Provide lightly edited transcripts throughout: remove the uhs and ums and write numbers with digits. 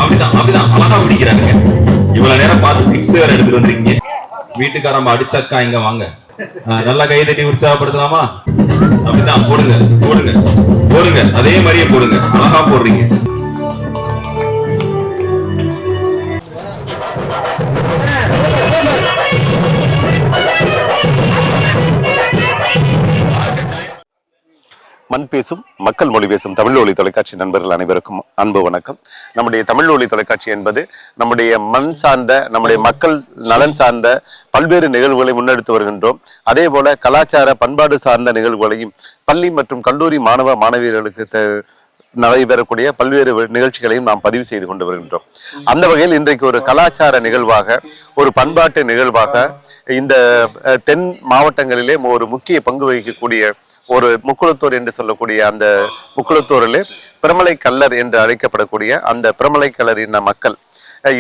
அப்படிதான் அப்படிதான் அழகா பிடிக்கிறாங்க. இவ்வளவு நேரம் பார்த்து டிப்ஸ் வேற எடுத்துட்டு வந்திருக்கீங்க. வீட்டுக்காரம்ப அடிச்சாக்கா இங்க வாங்க. நல்லா கை தட்டி உற்சாகப்படுத்தலாமா? அப்படிதான் போடுங்க போடுங்க போடுங்க, அதே மாதிரியே போடுங்க, அழகா போடுறீங்க. மண் பேசும் மக்கள் மொழி பேசும் தமிழ் ஒலி தொலைக்காட்சி நண்பர்கள் அனைவருக்கும் அன்பு வணக்கம். நம்முடைய தமிழ் ஒலி தொலைக்காட்சி என்பது நம்முடைய மண் சார்ந்த, நம்முடைய மக்கள் நலன் சார்ந்த பல்வேறு நிகழ்வுகளை முன்னெடுத்து வருகின்றோம். அதே போல கலாச்சார பண்பாடு சார்ந்த நிகழ்வுகளையும் பள்ளி மற்றும் கல்லூரி மாணவ மாணவியர்களுக்கு நடைபெறக்கூடிய பல்வேறு நிகழ்ச்சிகளையும் நாம் பதிவு செய்து கொண்டு வருகின்றோம். அந்த வகையில் இன்றைக்கு ஒரு கலாச்சார நிகழ்வாக, ஒரு பண்பாட்டு நிகழ்வாக இந்த தென் மாவட்டங்களிலே ஒரு முக்கிய பங்கு வகிக்கக்கூடிய ஒரு முக்குளத்தூர் என்று சொல்லக்கூடிய அந்த முக்குளத்தூரிலே பிரமலை கல்லர் என்று அழைக்கப்படக்கூடிய அந்த பிரமலை கல்லர் இன மக்கள்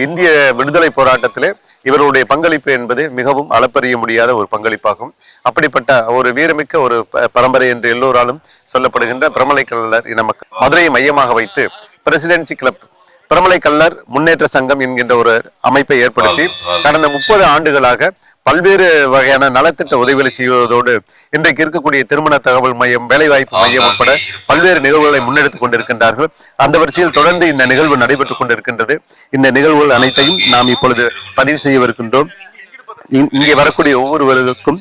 இந்திய விடுதலை போராட்டத்திலே இவருடைய பங்களிப்பு என்பது மிகவும் அளப்பறிய முடியாத ஒரு பங்களிப்பாகும். அப்படிப்பட்ட ஒரு வீரமிக்க ஒரு பரம்பரை என்று எல்லோராலும் சொல்லப்படுகின்ற பிரமலை கல்லர் இன மக்கள் மதுரையை மையமாக வைத்து பிரசிடென்சி கிளப் பிரமலை கல்லர் முன்னேற்ற சங்கம் என்கின்ற ஒரு அமைப்பை ஏற்படுத்தி கடந்த 30 ஆண்டுகளாக பல்வேறு வகையான நலத்திட்ட உதவிகளை செய்வதோடு இன்றைக்கு இருக்கக்கூடிய திருமண தகவல் மையம், வேலைவாய்ப்பு மையம் உட்பட பல்வேறு நிகழ்வுகளை முன்னெடுத்துக் கொண்டிருக்கின்றார்கள். அந்த வரிசையில் தொடர்ந்து இந்த நிகழ்வு நடைபெற்றுக் கொண்டிருக்கின்றது. இந்த நிகழ்வுகள் அனைத்தையும் நாம் இப்பொழுது பதிவு செய்யவிருக்கின்றோம். இங்கே வரக்கூடிய ஒவ்வொருவருக்கும்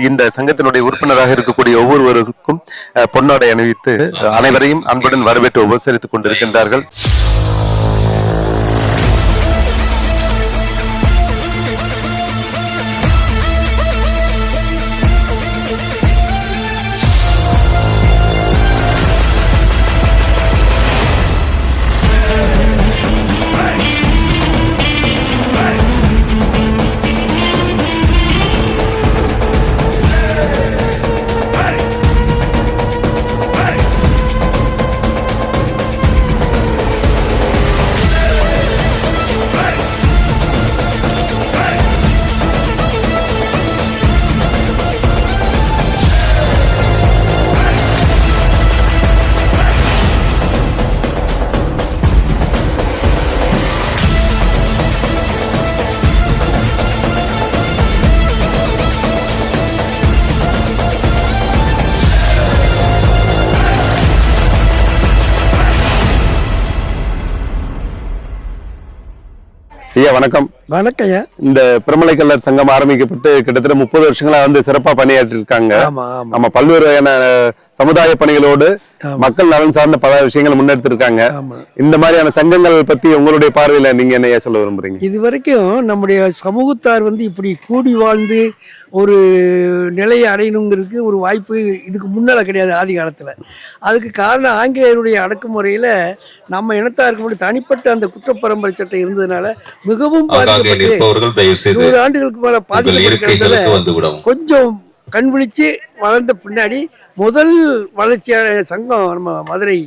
இந்த சங்கத்தினுடைய உறுப்பினராக இருக்கக்கூடிய ஒவ்வொருவருக்கும் பொன்னாடை அணிவித்து அனைவரையும் அன்புடன் வரவேற்று உபசரித்துக் கொண்டிருக்கின்றார்கள். ஐயா வணக்கம். வணக்கம். இந்த பிரமலை கல்லர் சங்கம் ஆரம்பிக்கப்பட்டு கிட்டத்தட்ட 30 வருஷங்களா சிறப்பா பணியாற்றி இருக்காங்க. நம்ம பல்வேறு வகையான சமுதாய பணிகளோடு மக்கள் நலன் சார்ந்த பல விஷயங்கள் முன்னெடுத்திருக்காங்க. இந்த மாதிரியான சங்கங்கள் பத்தி உங்களுடைய பார்வையில நீங்க என்ன சொல்ல விரும்புறீங்க? இது வரைக்கும் நம்முடைய சமூகத்தார் இப்படி கூடி வாழ்ந்து ஒரு நிலையை அடையணுங்கிறதுக்கு ஒரு வாய்ப்பு இதுக்கு முன்னால கிடையாது ஆதி காலத்துல. அதுக்கு காரணம் ஆங்கிலேயருடைய அடக்குமுறையில நம்ம இனத்தாருக்கு மட்டும் தனிப்பட்ட அந்த குற்றப்பரம்பரை சட்டம் இருந்ததுனால மிகவும் 100 ஆண்டுகளுக்கு மேல பாதிக்கப்பட்ட கொஞ்சம் கண் விழிச்சு வளர்ந்த பின்னாடி முதல் வளர்ச்சியான சங்கம் நம்ம மதுரை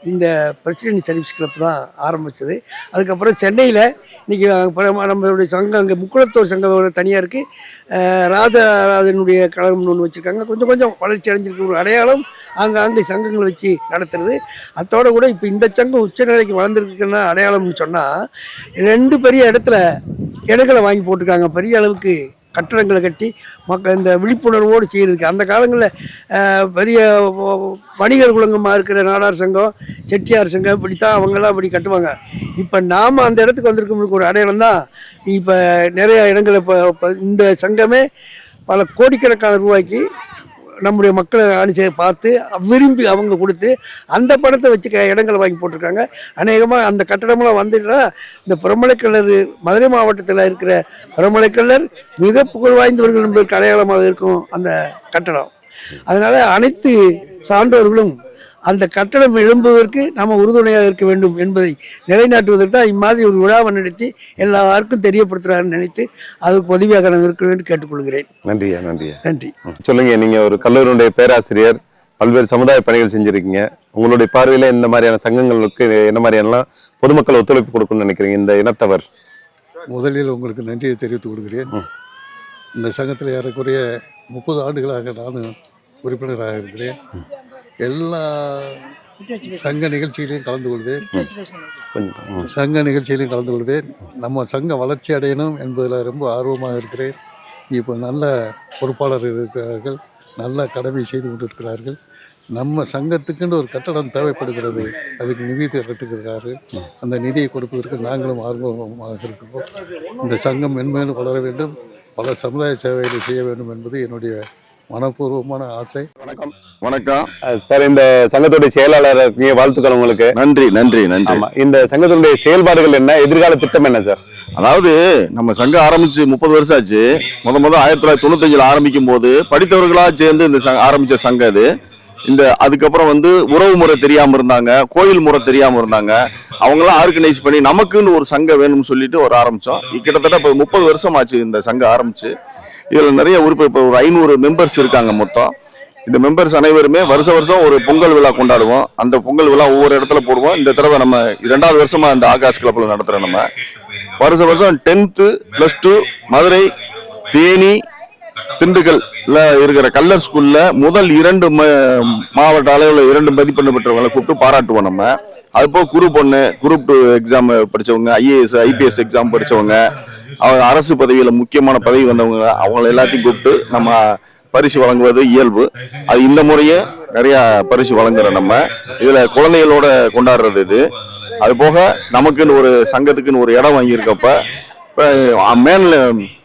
இந்த பிரசிடென்ட் சர்வீஸ் கிளப் தான் ஆரம்பித்தது. அதுக்கப்புறம் சென்னையில் இன்றைக்கி நம்மளுடைய சங்கம் அங்கே முக்குளத்தூர் சங்கம் தனியாக இருக்குது. ராஜராஜனுடைய கழகம்னு ஒன்று வச்சுருக்காங்க. கொஞ்சம் கொஞ்சம் வளர்ச்சி அடைஞ்சிருக்க ஒரு அடையாளம் அங்கே சங்கங்களை வச்சு நடத்துறது. அதோடு கூட இப்போ இந்த சங்கம் உச்சநிலைக்கு வளர்ந்துருக்குன்னா அடையாளம்னு சொன்னால் 2 பெரிய இடங்களை வாங்கி போட்டிருக்காங்க. பெரிய அளவுக்கு கட்டடங்களை கட்டி இந்த விழிப்புணர்வோடு செய்கிறதுக்கு. அந்த காலங்களில் பெரிய வணிகர் குலங்கமாக இருக்கிற நாடார் சங்கம், செட்டியார் சங்கம் இப்படித்தான் அவங்கெல்லாம் இப்படி கட்டுவாங்க. இப்போ நாம் அந்த இடத்துக்கு வந்திருக்கவங்களுக்கு ஒரு அடையாளம் தான். இப்போ நிறைய இடங்களை இப்போ இந்த சங்கமே பல கோடிக்கணக்கான ரூபாய்க்கு நம்முடைய மக்களை பார்த்து விரும்பி அவங்க கொடுத்து அந்த பணத்தை வச்சு இடங்களை வாங்கி போட்டிருக்காங்க. அநேகமாக அந்த கட்டடமெல்லாம் வந்துட்டா இந்த பிரமலைக்கல்லர் மதுரை மாவட்டத்தில் இருக்கிற பிரமலைக்கல்லர் மிக புகழ் வாய்ந்தவர்கள் என்பதற்கு அடையாளமாக இருக்கும் அந்த கட்டடம். அதனால் அனைத்து சான்றோர்களும் அந்த கட்டடம் எழும்புவதற்கு நாம் உறுதுணையாக இருக்க வேண்டும் என்பதை நிலைநாட்டுவதற்கு தான் இம்மாதிரி ஒரு விழாவை நடத்தி எல்லாருக்கும் தெரியப்படுத்துகிறாருன்னு நினைத்து அதுக்கு உதவியாக நான் இருக்க வேண்டும் கேட்டுக்கொள்கிறேன். நன்றியா. நன்றியா. நன்றி. சொல்லுங்க, நீங்க ஒரு கல்லூரியுடைய பேராசிரியர், பல்வேறு சமுதாய பணிகள் செஞ்சிருக்கீங்க. உங்களுடைய பார்வையில இந்த மாதிரியான சங்கங்களுக்கு என்ன மாதிரியெல்லாம் பொதுமக்கள் ஒத்துழைப்பு கொடுக்கணும்னு நினைக்கிறீங்க இந்த இனத்தவர்? முதலில் உங்களுக்கு நன்றியை தெரிவித்துக் கொள்கிறேன். இந்த சங்கத்தில் ஏறக்குறைய 30 ஆண்டுகளாக நான் உறுப்பினராக இருக்கிறேன். எல்லா சங்க நிகழ்ச்சியிலையும் கலந்து கொள்வேன். கொஞ்சம் சங்க நிகழ்ச்சியிலையும் கலந்து கொள்வேன். நம்ம சங்கம் வளர்ச்சி அடையணும் என்பதில் ரொம்ப ஆர்வமாக இருக்கிறேன். இப்போ நல்ல பொறுப்பாளர் இருக்கிறார்கள், நல்ல கடமை செய்து கொண்டிருக்கிறார்கள். நம்ம சங்கத்துக்குன்னு ஒரு கட்டடம் தேவைப்படுகிறது, அதுக்கு நிதி திரட்டுகிறார்கள். அந்த நிதியை கொடுப்பதற்கு நாங்களும் ஆர்வமாக இருக்கிறோம். இந்த சங்கம் மென்மேலும் வளர வேண்டும், பல சமுதாய சேவைகளை செய்ய வேண்டும் என்பது என்னுடைய மனப்பூர்வமான ஆசை. வணக்கம். வணக்கம் சார். இந்த சங்கத்துடைய செயலாளர் இருக்கீங்க, வாழ்த்துக்கள் உங்களுக்கு. நன்றி நன்றி நன்றி. ஆமா, இந்த சங்கத்தினுடைய செயல்பாடுகள் என்ன, எதிர்கால திட்டம் என்ன சார்? அதாவது நம்ம சங்கம் ஆரம்பிச்சு 30 வருஷம் ஆச்சு. முத 1995 ஆரம்பிக்கும் போது படித்தவர்களா சேர்ந்து இந்த ஆரம்பிச்ச சங்கம் இது. அதுக்கப்புறம் உறவு முறை தெரியாம இருந்தாங்க, கோயில் முறை தெரியாம இருந்தாங்க. அவங்களாம் ஆர்கனைஸ் பண்ணி நமக்குன்னு ஒரு சங்கம் வேணும்னு சொல்லிட்டு ஆரம்பிச்சோம். கிட்டத்தட்ட இப்போ 30 வருஷம் ஆச்சு இந்த சங்கம் ஆரம்பிச்சு. இதுல நிறைய உறுப்பினர், இப்போ ஒரு 500 மெம்பர்ஸ் இருக்காங்க மொத்தம். இந்த மெம்பர்ஸ் அனைவருமே வருஷம் ஒரு பொங்கல் விழா கொண்டாடுவோம். அந்த பொங்கல் விழா ஒவ்வொரு இடத்துல போடுவோம். இந்த தடவை நம்ம 2வது வருஷமா இந்த ஆகாஷ் கிளப்ல நடத்துறோம். நம்ம வருஷம் 10th +2 மதுரை, தேனி, திண்டுக்கல்ல இருக்கிற கல்லர் ஸ்கூல்ல முதல் 2 மாவட்ட அளவில் 2 மதிப்பெண் பெற்றவங்களை கூப்பிட்டு பாராட்டுவோம். நம்ம அது போக குரூப் 2 எக்ஸாம் படிச்சவங்க, IAS IPS எக்ஸாம் படிச்சவங்க, அரசு பதவியில முக்கியமான பதவி வந்தவங்க, அவங்களை எல்லாத்தையும் கூப்பிட்டு நம்ம பரிசு வழங்குவது இயல்பு. அது இந்த முறையே நிறைய பரிசு வழங்குறோம். நம்ம இதுல குழந்தைகளோட கொண்டாடுறது இது. அது போக நமக்குன்னு ஒரு சங்கத்துக்குன்னு ஒரு இடம் வாங்கியிருக்கப்ப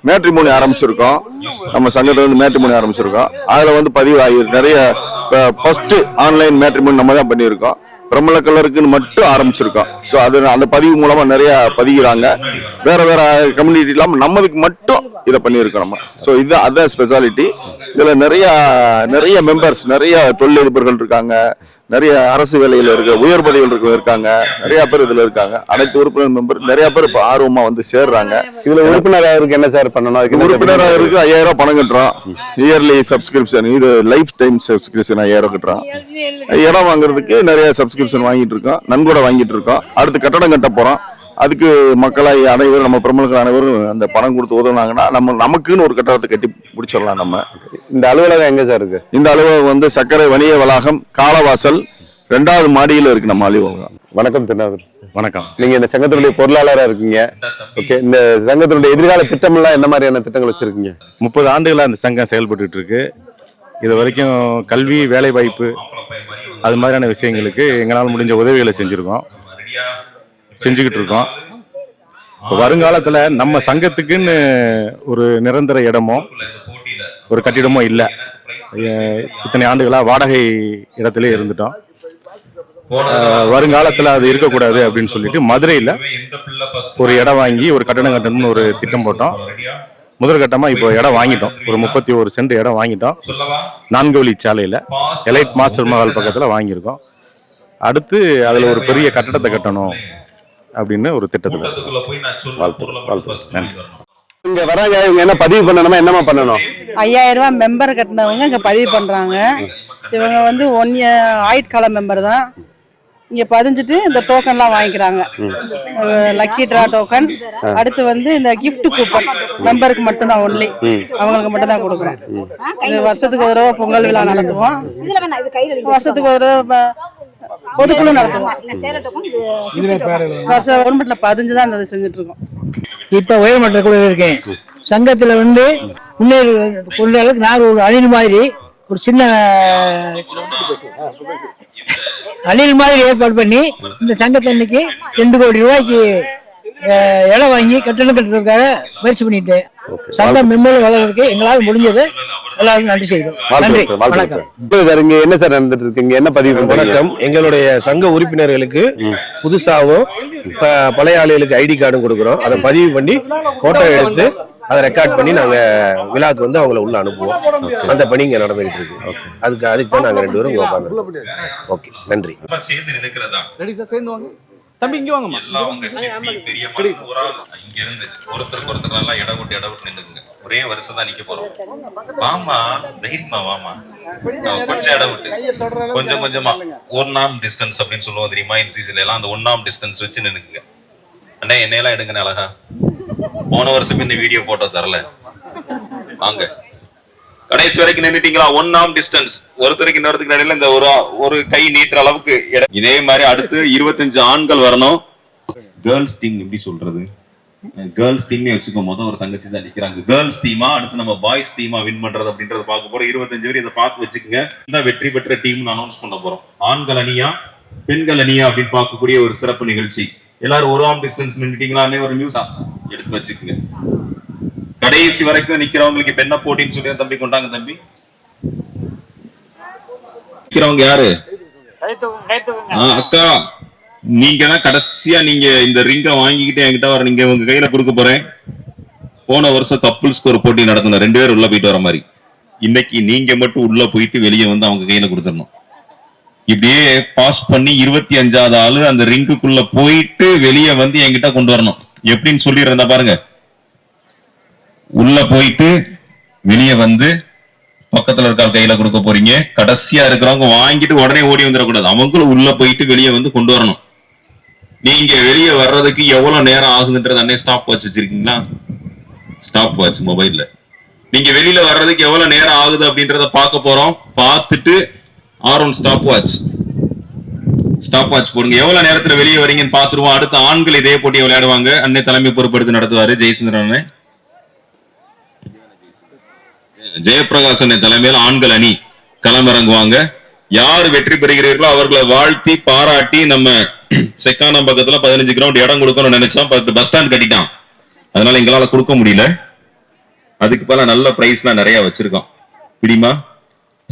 மேட்ரிமோனி ஆரம்பிச்சிருக்கோம். நம்ம சங்கத்துல மேட்ரிமோனி ஆரம்பிச்சிருக்கோம். அதுல பதிவு ஆகி நிறைய ஃபர்ஸ்ட் ஆன்லைன் மேட்ரிமோனி நம்ம தான் பண்ணியிருக்கோம். பிரம்மல கலருக்குன்னு மட்டும் ஆரம்பிச்சிருக்கோம். ஸோ அந்த பதிவு மூலமா நிறைய பதிகிறாங்க. வேற கம்யூனிட்டி இல்லாம நம்மதுக்கு மட்டும் இதை பண்ணியிருக்கோம் நம்ம. ஸோ அதான் ஸ்பெஷாலிட்டி. இதுல நிறைய மெம்பர்ஸ், நிறைய தொழிலதிபர்கள் இருக்காங்க, நிறைய அரசு வேலையில உயர் பதவிகள் இருக்காங்க, நிறைய பேர் இதுல இருக்காங்க. அனைத்து உறுப்பினர் மெம்பர் நிறைய பேர் இப்ப ஆர்வமா சேர்றாங்க. இதுல உறுப்பினராக என்ன சார் பண்ணணும்? உறுப்பினராக 5000 பணம் கட்டுறோம். இயர்லி சப்ஸ்கிரிப்ஷன், இது லைஃப் டைம் சப்ஸ்கிரிப்ஷன் 5000 கட்டுறோம். இடம் வாங்குறதுக்கு நிறைய சப்ஸ்கிரிப்ஷன் வாங்கிட்டு இருக்கோம், நன்கொடை வாங்கிட்டு இருக்கோம். அடுத்து கட்டடம் கட்ட போறோம். அதுக்கு மக்களாய் அனைவரும், நம்ம பிரமுகர்கள் அனைவரும் அந்த பணம் கொடுத்து உதவுனாங்கன்னா நமக்குன்னு ஒரு கட்டடத்தை கட்டி முடிச்சிடலாம். நம்ம இந்த அலுவலகம் எங்க சார் இருக்கு? இந்த அலுவலகம் சக்கரை வணிக வளாகம், காலவாசல், 2வது மாடியில் இருக்கு நம்ம அலுவலகம். வணக்கம் திருநாதர். வணக்கம். நீங்க இந்த சங்கத்தினுடைய பொருளாளராக இருக்கீங்க. ஓகே, இந்த சங்கத்தினுடைய எதிர்கால திட்டம் எல்லாம் என்ன மாதிரியான திட்டங்கள் வச்சிருக்கீங்க? 30 ஆண்டுகளா இந்த சங்கம் செயல்பட்டு இருக்கு. இது வரைக்கும் கல்வி, வேலை வாய்ப்பு, அது மாதிரியான விஷயங்களுக்கு எங்களால் முடிஞ்ச உதவிகளை செஞ்சுக்கிட்டு இருக்கோம். இப்போ வருங்காலத்தில் நம்ம சங்கத்துக்குன்னு ஒரு நிரந்தர இடமோ ஒரு கட்டிடமோ இல்லை. இத்தனை ஆண்டுகளாக வாடகை இடத்துல இருந்துட்டோம். வருங்காலத்தில் அது இருக்கக்கூடாது அப்படின்னு சொல்லிட்டு மதுரையில் ஒரு இடம் வாங்கி ஒரு கட்டடம் கட்டணும்னு ஒரு திட்டம் போட்டோம். முதல் கட்டமாக இப்போ இடம் வாங்கிட்டோம். ஒரு 31 சென்ட் இடம் வாங்கிட்டோம். 4 வழி சாலையில் எலைட் மாஸ்டர் மஹால் பக்கத்தில் வாங்கியிருக்கோம். அடுத்து அதில் ஒரு பெரிய கட்டடத்தை கட்டணும் அப்படின்னு ஒரு திட்டத்தில். நன்றி. இங்க வராங்க, இவங்க என்ன பதிவு பண்ணணுமா, என்னமா பண்ணணும்? 5000 ரூபாய் மெம்பர் கட்டினவங்க இங்க பதிவு பண்றாங்க. இவங்க 1 இயர் ஆயுட்கால மெம்பர் தான். இங்க பதிஞ்சிட்டு இந்த டோக்கன்லாம் வாங்கிக்கிறாங்க. Lucky draw token. அடுத்து இந்த கிஃப்ட் கூப்பன் மெம்பருக்கு மட்டும்தான், ஒன்லி அவங்களுக்கு மட்டும் தான் கொடுக்குறோம். இது வருஷத்துக்கு ஒரு தடவை பொங்கல் விழா நடத்துவோம். வருஷத்துக்கு ஒரு தடவை பொதுக்குழு நடத்துவோம். வருஷம் கவர்மெண்ட்ல 15 தான் இந்த செஞ்சுட்டு இருக்கோம். இப்போ உயர்மட்ட குழு இருக்கேன். சங்கத்தில் முன்னேறி கொண்ட அளவுக்கு நான் ஒரு அணில் மாதிரி ஒரு சின்ன அணில் மாதிரி ஏற்பாடு பண்ணி இந்த சங்கத்தை இன்னைக்கு 2 கோடி ரூபாய்க்கு இடம் வாங்கி கட்டணம் கட்டுறதுக்காக முயற்சி பண்ணிட்டு சங்கம் மெம்பர் வளர்றதுக்கு எங்களால் முடிஞ்சது எல்லாரும் நன்றி செய்கிறோம். நன்றி, வணக்கம். இங்க என்ன சார் நடந்துட்டு இருக்கு? இங்க என்ன பதிவு? வணக்கம். எங்களுடைய சங்க உறுப்பினர்களுக்கு புதுசாகவும் பழைய ஆளுகளுக்கு ஐடி கார்டும் கொடுக்குறோம். அதை பதிவு பண்ணி போட்டோ எடுத்து அதை ரெக்கார்ட் பண்ணி நாங்க விழாக்கு அவங்கள உள்ள அனுப்புவோம். அந்த பணி இங்க நடந்துகிட்டு இருக்கு. அதுக்கு தான் நாங்க 2 பேரும் இங்க உட்கார்ந்து. ஓகே, நன்றி. தம்பி இங்க வாங்கம்மா. எல்லாம் உங்க சித்தி பெரியம்மா பூரா இங்க இருந்து ஒருத்தருக்கு நல்லா இட விட்டு நின்னுக்குங்க. ஒரே வருஷம் தான் நிக்க போறோம். வாமா, தைரியமா வாமா. கொஞ்சம் இட விட்டு கொஞ்சமா 1 arm டிஸ்டன்ஸ் அப்படின்னு சொல்லுவோம் தெரியுமா? NCCல எல்லாம் அந்த 1 arm டிஸ்டன்ஸ் வச்சு நின்னுக்குங்க. அண்ணே என்னையெல்லாம் எடுங்கண்ணே அழகா. போன வருஷம் இந்த வீடியோ போட்டோ தரல. வாங்க கடைசி வரைக்கும் நின்னுட்டீங்களா? 1 arm டிஸ்டன்ஸ். ஒருத்தருக்கு இன்னொருத்தருக்கு இடையில இந்த ஒரு கை நீட்டுற அளவுக்கு இதே மாதிரி அடுத்து 25 ஆண்கள் வரணும். கேர்ள்ஸ் டீம் எப்படி சொல்றது? கேர்ள்ஸ் டீமே வச்சுக்கும் போது ஒரு தங்கச்சி தான் நிக்கிறாங்க. கேர்ள்ஸ் டீமா அடுத்து நம்ம பாய்ஸ் டீமா வின் பண்றது அப்படின்றத பார்க்க போறோம். 25 பேர் இதை பார்த்து வச்சுக்கோங்க. இந்த வெற்றி பெற்ற டீம் அனௌன்ஸ் பண்ண போறோம். ஆண்கள் அணியா பெண்கள் அணியா அப்படின்னு பார்க்கக்கூடிய ஒரு சிறப்பு நிகழ்ச்சி. எல்லாரும் 1 arm டிஸ்டன்ஸ் நின்னுட்டீங்களானே ஒரு நியூஸ் எடுத்து வச்சுக்கோங்க. கடைசி வரைக்கும் நிக்கிறவங்களுக்கு இப்ப என்ன போட்டின்னு சொல்லி தம்பி கொண்டாங்க. தம்பி நிக்கிறவங்க யாரு? அக்கா, நீங்க தான் கடைசியா நீங்க இந்த ரிங்க வாங்கிக்கிட்டு என்கிட்ட வர, நீங்க உங்க கையில கொடுக்க போறேன். போன வருஷம் கப்புள்ஸ்க்கு ஒரு போட்டி நடத்தின 2 பேர் உள்ள போயிட்டு வர மாதிரி. இன்னைக்கு நீங்க மட்டும் உள்ள போயிட்டு வெளியே வந்து அவங்க கையில கொடுத்துடணும். இப்படியே பாஸ் பண்ணி 25வது ஆளு அந்த ரிங்குக்குள்ள போயிட்டு வெளியே வந்து என்கிட்ட கொண்டு வரணும். எப்படின்னு சொல்லிடுறேன் பாருங்க. உள்ள போயிட்டு வெளியே வந்து பக்கத்துல இருக்க கையில கொடுக்க போறீங்க. கடைசியா இருக்கிறவங்க வாங்கிட்டு உடனே ஓடி வந்துடக்கூடாது. அவங்களும் உள்ள போயிட்டு வெளியே வந்து கொண்டு வரணும். நீங்க வெளியே வர்றதுக்கு எவ்வளவு நேரம் ஆகுதுன்றது அன்னைக்கு ஸ்டாப் வாட்ச் வச்சிருக்கீங்களா? ஸ்டாப் வாட்ச் மொபைல்ல நீங்க வெளியில வர்றதுக்கு எவ்வளவு நேரம் ஆகுது அப்படின்றத பார்க்க போறோம். பார்த்துட்டு ஆர்1 ஸ்டாப் வாட்ச் போடுங்க. எவ்வளவு நேரத்துல வெளியே வரீங்கன்னு பாத்துருவோம். அடுத்த ஆண்கள் இதே போட்டியை விளையாடுவாங்க. அன்னை தலைமை பொறுப்பெடுத்து நடத்துவாரு ஜெயசந்திரன். ஜெயபிரகாஷ் அண்ணன் தலைமையில் ஆண்கள் அணி களமிறங்குவாங்க. யார் வெற்றி பெறுகிறீர்களோ அவர்களை வாழ்த்தி பாராட்டி நம்ம செக்கானம் பக்கத்துல 15 கிரவுண்ட் இடம் கொடுக்கணும்னு நினைச்சோம். பஸ் ஸ்டாண்ட் கட்டிட்டான், அதனால எங்களால கொடுக்க முடியல. அதுக்கு பல நல்ல பிரைஸ்லாம் நிறைய வச்சிருக்கோம். பிடிமா?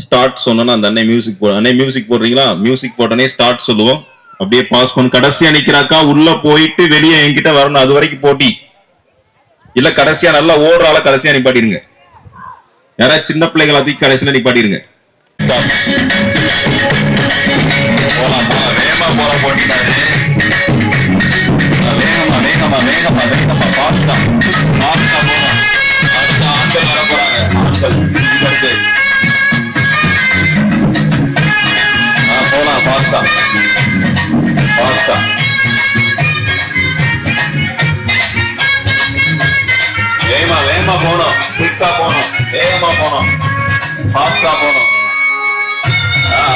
ஸ்டார்ட் சொன்னோன்னா அந்த அண்ணன் மியூசிக் அண்ணே மியூசிக் போடுறீங்களா? மியூசிக் போட்டனே ஸ்டார்ட் சொல்லுவோம். அப்படியே பாஸ் பண்ணு. கடைசியா நிக்கிறாக்கா உள்ள போயிட்டு வெளியே என்கிட்ட வரணும். அது வரைக்கும் போட்டி இல்ல. கடைசியா நல்லா ஓடுற ஆள கடைசியா நிப்பாட்டிருங்க. யாராவது சின்ன பிள்ளைகளை தூக்கி கடைசியில நிப்பாட்டிருங்க. வேகமா போற போட்டிட்டாரு. வேகமா பாஸ்டா போறோம். அடுத்த ஆண்கள் வர போறாங்க. போலாம் பாஸ்டா. வேகமா போனோம். குயிக்கா போனோம். வேகமா போனோம். ஃபாஸ்டா போனோம்.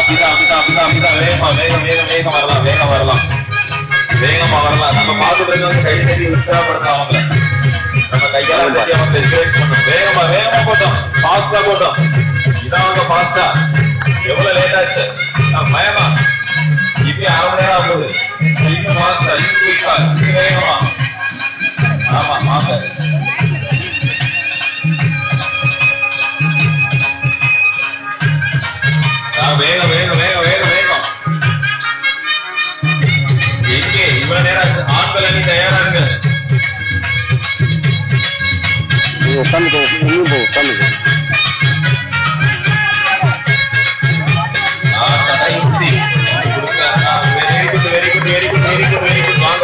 அப்படிதான் வேகம் வரலாம். நம்ம பார்த்துட்டு இருக்கவங்க கை தட்டி உற்சாகப்படுத்தலாம். அவங்கள நம்ம கையால தட்டி அவங்க என்கரேஜ் பண்ணணும். வேகமா போட்டோம். ஃபாஸ்டா போட்டோம். இதான் ஃபாஸ்டா. எவ்வளவு லேட் ஆச்சு? பயமா இப்படி 1/2 மணி நேரம் ஆகுது. இன்னும் ஃபாஸ்டா, இன்னும் குயிக்கா, இன்னும் வேகமா. ஆமா வாங்க. வேகம். எங்கே இவ்வளவு நேரம்? ஆண்கள் அணி தயாரா இருங்க. உட்காந்துக்கோ.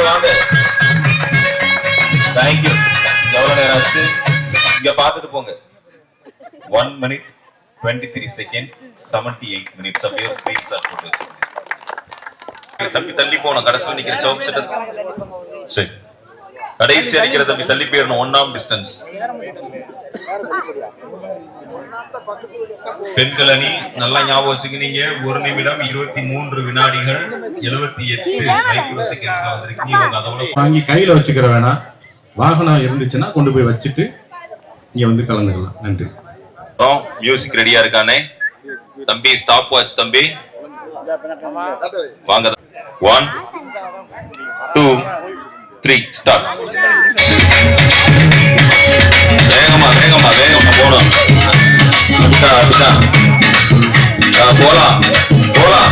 வாங்க. தேங்க்யூ. எவ்வளவு நேரம் ஆச்சு? இங்க பாத்துட்டு போங்க. 1 minute 23 seconds 78 minutes of your screen shot போட்டு வச்சிருக்கேன். தள்ளி போணும். கடைசியில் நிக்கிற சவுப் செட். சரி, கடைசியா நிக்கிற தம்பி தள்ளி போயிடணும். 1 arm டிஸ்டன்ஸ். பெண்கள் அணி நல்லா ஞாபகம் வச்சுக்கினீங்க. 1 நிமிடம் 23 வினாடிகள் 78 மைக்ரோ செகண்ட்ஸ்ல வந்திருக்கீங்க. அதோட வாங்கி கையில வச்சுக்கிற வேணாம். வாகனம் இருந்துச்சுன்னா கொண்டு போய் வச்சுட்டு இங்க வந்து கலந்துக்கலாம். நன்றி. மியூசிக் ரெடியா இருக்கானே தம்பி? ஸ்டாப் வாட்ச் தம்பி. வாங்க. 1 2 3 ஸ்டார்ட். வேகமா போலாம். போலாம்.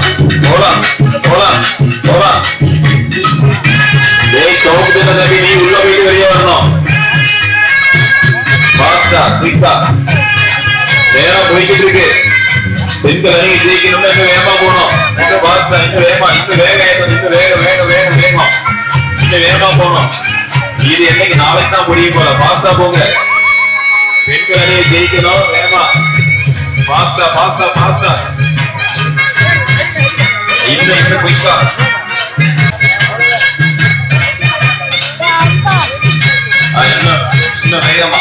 நீ உள்ள போயிட்டு வெளியே வரணும். ஃபாஸ்டா, குயிக்கா. வேகமா போய்கிட்டு இருக்கு. பெண்கள் அணி ஜெயிக்கணும்னா இன்னும் வேகமா போகணும். இன்னும் ஃபாஸ்டா, இன்னும் வேகமா, இன்னும் வேகமா போகணும். இது என்னைக்கு நாளைக்கு தான் முடியும் போல. ஃபாஸ்டா போங்க. பெண்கள் அணியை ஜெயிக்கணும். வேகமா ஃபாஸ்டா. இன்னும் குயிக்கா. இன்னும் வேகமா.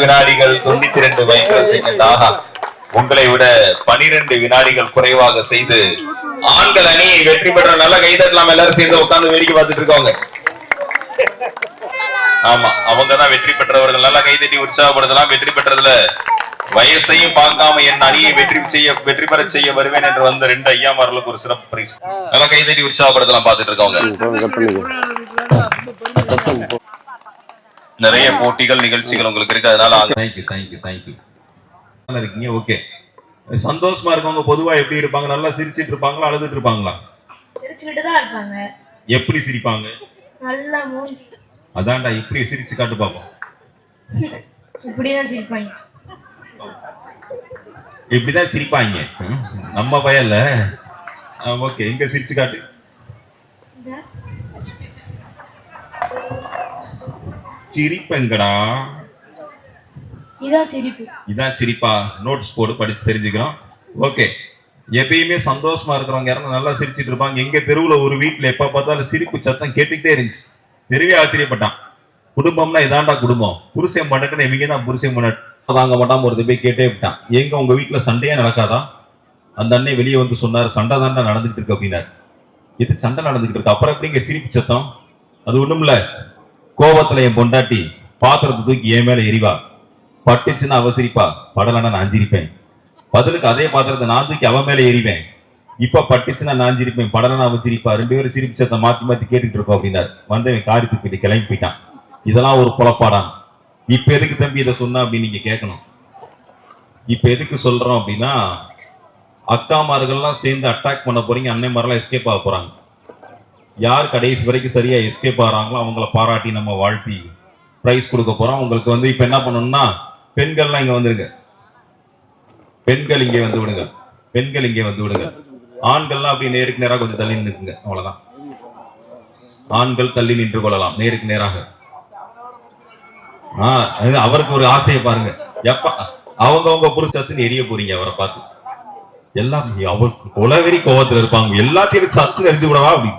வினாடிகள் 92 மைக்ரோ செகண்ட். ஆஹா, உங்களை விட 12 வினாடிகள் குறைவாக செய்து ஆண்கள் அணி வெற்றி பெற்ற. நல்ல கைதட்டலாம். எல்லாரும் சேர்ந்து உட்கார்ந்து வேடிக்கை பார்த்துட்டு இருக்கவங்க. ஆமா, அவங்கதான் வெற்றி பெற்றவர்கள். நல்லா கைதட்டி உற்சாகப்படுத்தலாம். வெற்றி பெற்றதுல வயசையும் பார்க்காம என் அணியை வெற்றி பெற செய்ய வருவேன் என்று வந்த 2 ஐயாமார்களுக்கு ஒரு சிறப்பு பரிசு. நல்லா கைதட்டி உற்சாகப்படுத்தலாம். பார்த்துட்டு இருக்கவங்க. நிறைய போட்டிகள் நிகழ்ச்சிகள் உங்களுக்கு இருக்கு. அதனால தேங்க்யூ இருக்கீங்க. ஓகே, சந்தோஷமா இருக்கவங்க பொதுவா எப்படி இருப்பாங்க? நல்லா சிரிச்சிட்டு இருப்பாங்களா, அழுதுட்டு இருப்பாங்களா? சிரிச்சுக்கிட்டு தான் இருப்பாங்க. எப்படி சிரிப்பாங்க? நல்லா மூஞ்சி. அதான்டா, இப்படி சிரிச்சு காட்டு பாப்போம். இப்படிதான் சிரிப்பாங்க. இப்படிதான் சிரிப்பாங்க நம்ம பயல்ல. ஓகே, எங்க சிரிச்சு காட்டு. சிரிப்பங்கடா. இதான் சிரிப்பா? நோட்ஸ் போடு, படிச்சு தெரிஞ்சுக்கிறோம். ஓகே, எப்பயுமே சந்தோஷமா இருக்கிறவங்க யாரும் நல்லா சிரிச்சிட்டு இருப்பாங்க. எங்க தெருவுல ஒரு வீட்டுல எப்ப பார்த்தாலும் சிரிப்பு சத்தம் கேட்டுக்கிட்டே இருந்துச்சு. தெருவே ஆச்சரியப்பட்டான். குடும்பம்னா இதாண்டா குடும்பம். புருஷன் பண்ணட்டுன்னு இவங்க தான் புருஷன் பண்ணட்டு தாங்க மாட்டாம ஒரு போய் கேட்டே விட்டான். எங்க உங்க வீட்டுல சண்டையா நடக்காதா? அந்த அண்ணே வெளியே வந்து சொன்னாரு, சண்டை தாண்டா நடந்துகிட்டு இருக்கு அப்படின்னாரு. இது சண்டை நடந்துகிட்டு இருக்கு, அப்புறம் எப்படிங்க சிரிப்பு சத்தம்? அது ஒண்ணும் இல்ல, கோபத்துல என் பொண்டாட்டி பாத்திரத்தை தூக்கி என் மேல எரிவா. பட்டுச்சுன்னா அவ சிரிப்பா, படலன்னா நான் சிரிப்பேன். பதிலுக்கு அதே பாத்திரத்தை நான் தூக்கி அவன் மேல எறிவேன். இப்ப பட்டுச்சுன்னா நான் சிரிப்பேன், படலன்னா அவன் சிரிப்பா. 2 பேரும் சிரிப்பு சத்தம் மாத்தி மாத்தி கேட்டுட்டு இருக்கோம் அப்படின்னாரு. வந்தவன் காரி தூக்கிட்டு கிளம்பி போயிட்டான். இதெல்லாம் ஒரு புலப்பாடான். இப்ப எதுக்கு தம்பி இதை சொன்ன அப்படின்னு நீங்க கேட்கணும். இப்ப எதுக்கு சொல்றோம் அப்படின்னா, அக்காமார்கள்லாம் சேர்ந்து அட்டாக் பண்ண போறீங்க, அன்னைமாரெல்லாம் எஸ்கேப் ஆக போறாங்க. யார் கடைசி வரைக்கும் சரியா எஸ்கேப் ஆகிறாங்களோ அவங்கள பாராட்டி நம்ம வாழ்த்தி பிரைஸ் கொடுக்க போறோம். உங்களுக்கு வந்து இப்ப என்ன பண்ணணும்னா, பெண்கள்லாம் இங்க வந்துருங்க. பெண்கள் இங்கே வந்து விடுங்க. பெண்கள் இங்கே வந்து விடுங்க. ஆண்கள்லாம் அப்படி நேருக்கு நேராக கொஞ்சம் தள்ளி நிற்குங்க. அவ்வளவுதான். ஆண்கள் தள்ளி நின்று கொள்ளலாம் நேருக்கு நேராக. அவருக்கு ஒரு ஆசையை பாருங்க. எப்ப அவங்க புருஷத்துன்னு எரிய போறீங்க அவரை பார்த்து. எல்லாம் அவருக்கு கொலவெறி கோபத்துல இருப்பாங்க. எல்லாத்தையும் சத்து எரிஞ்சு விடவா அப்படி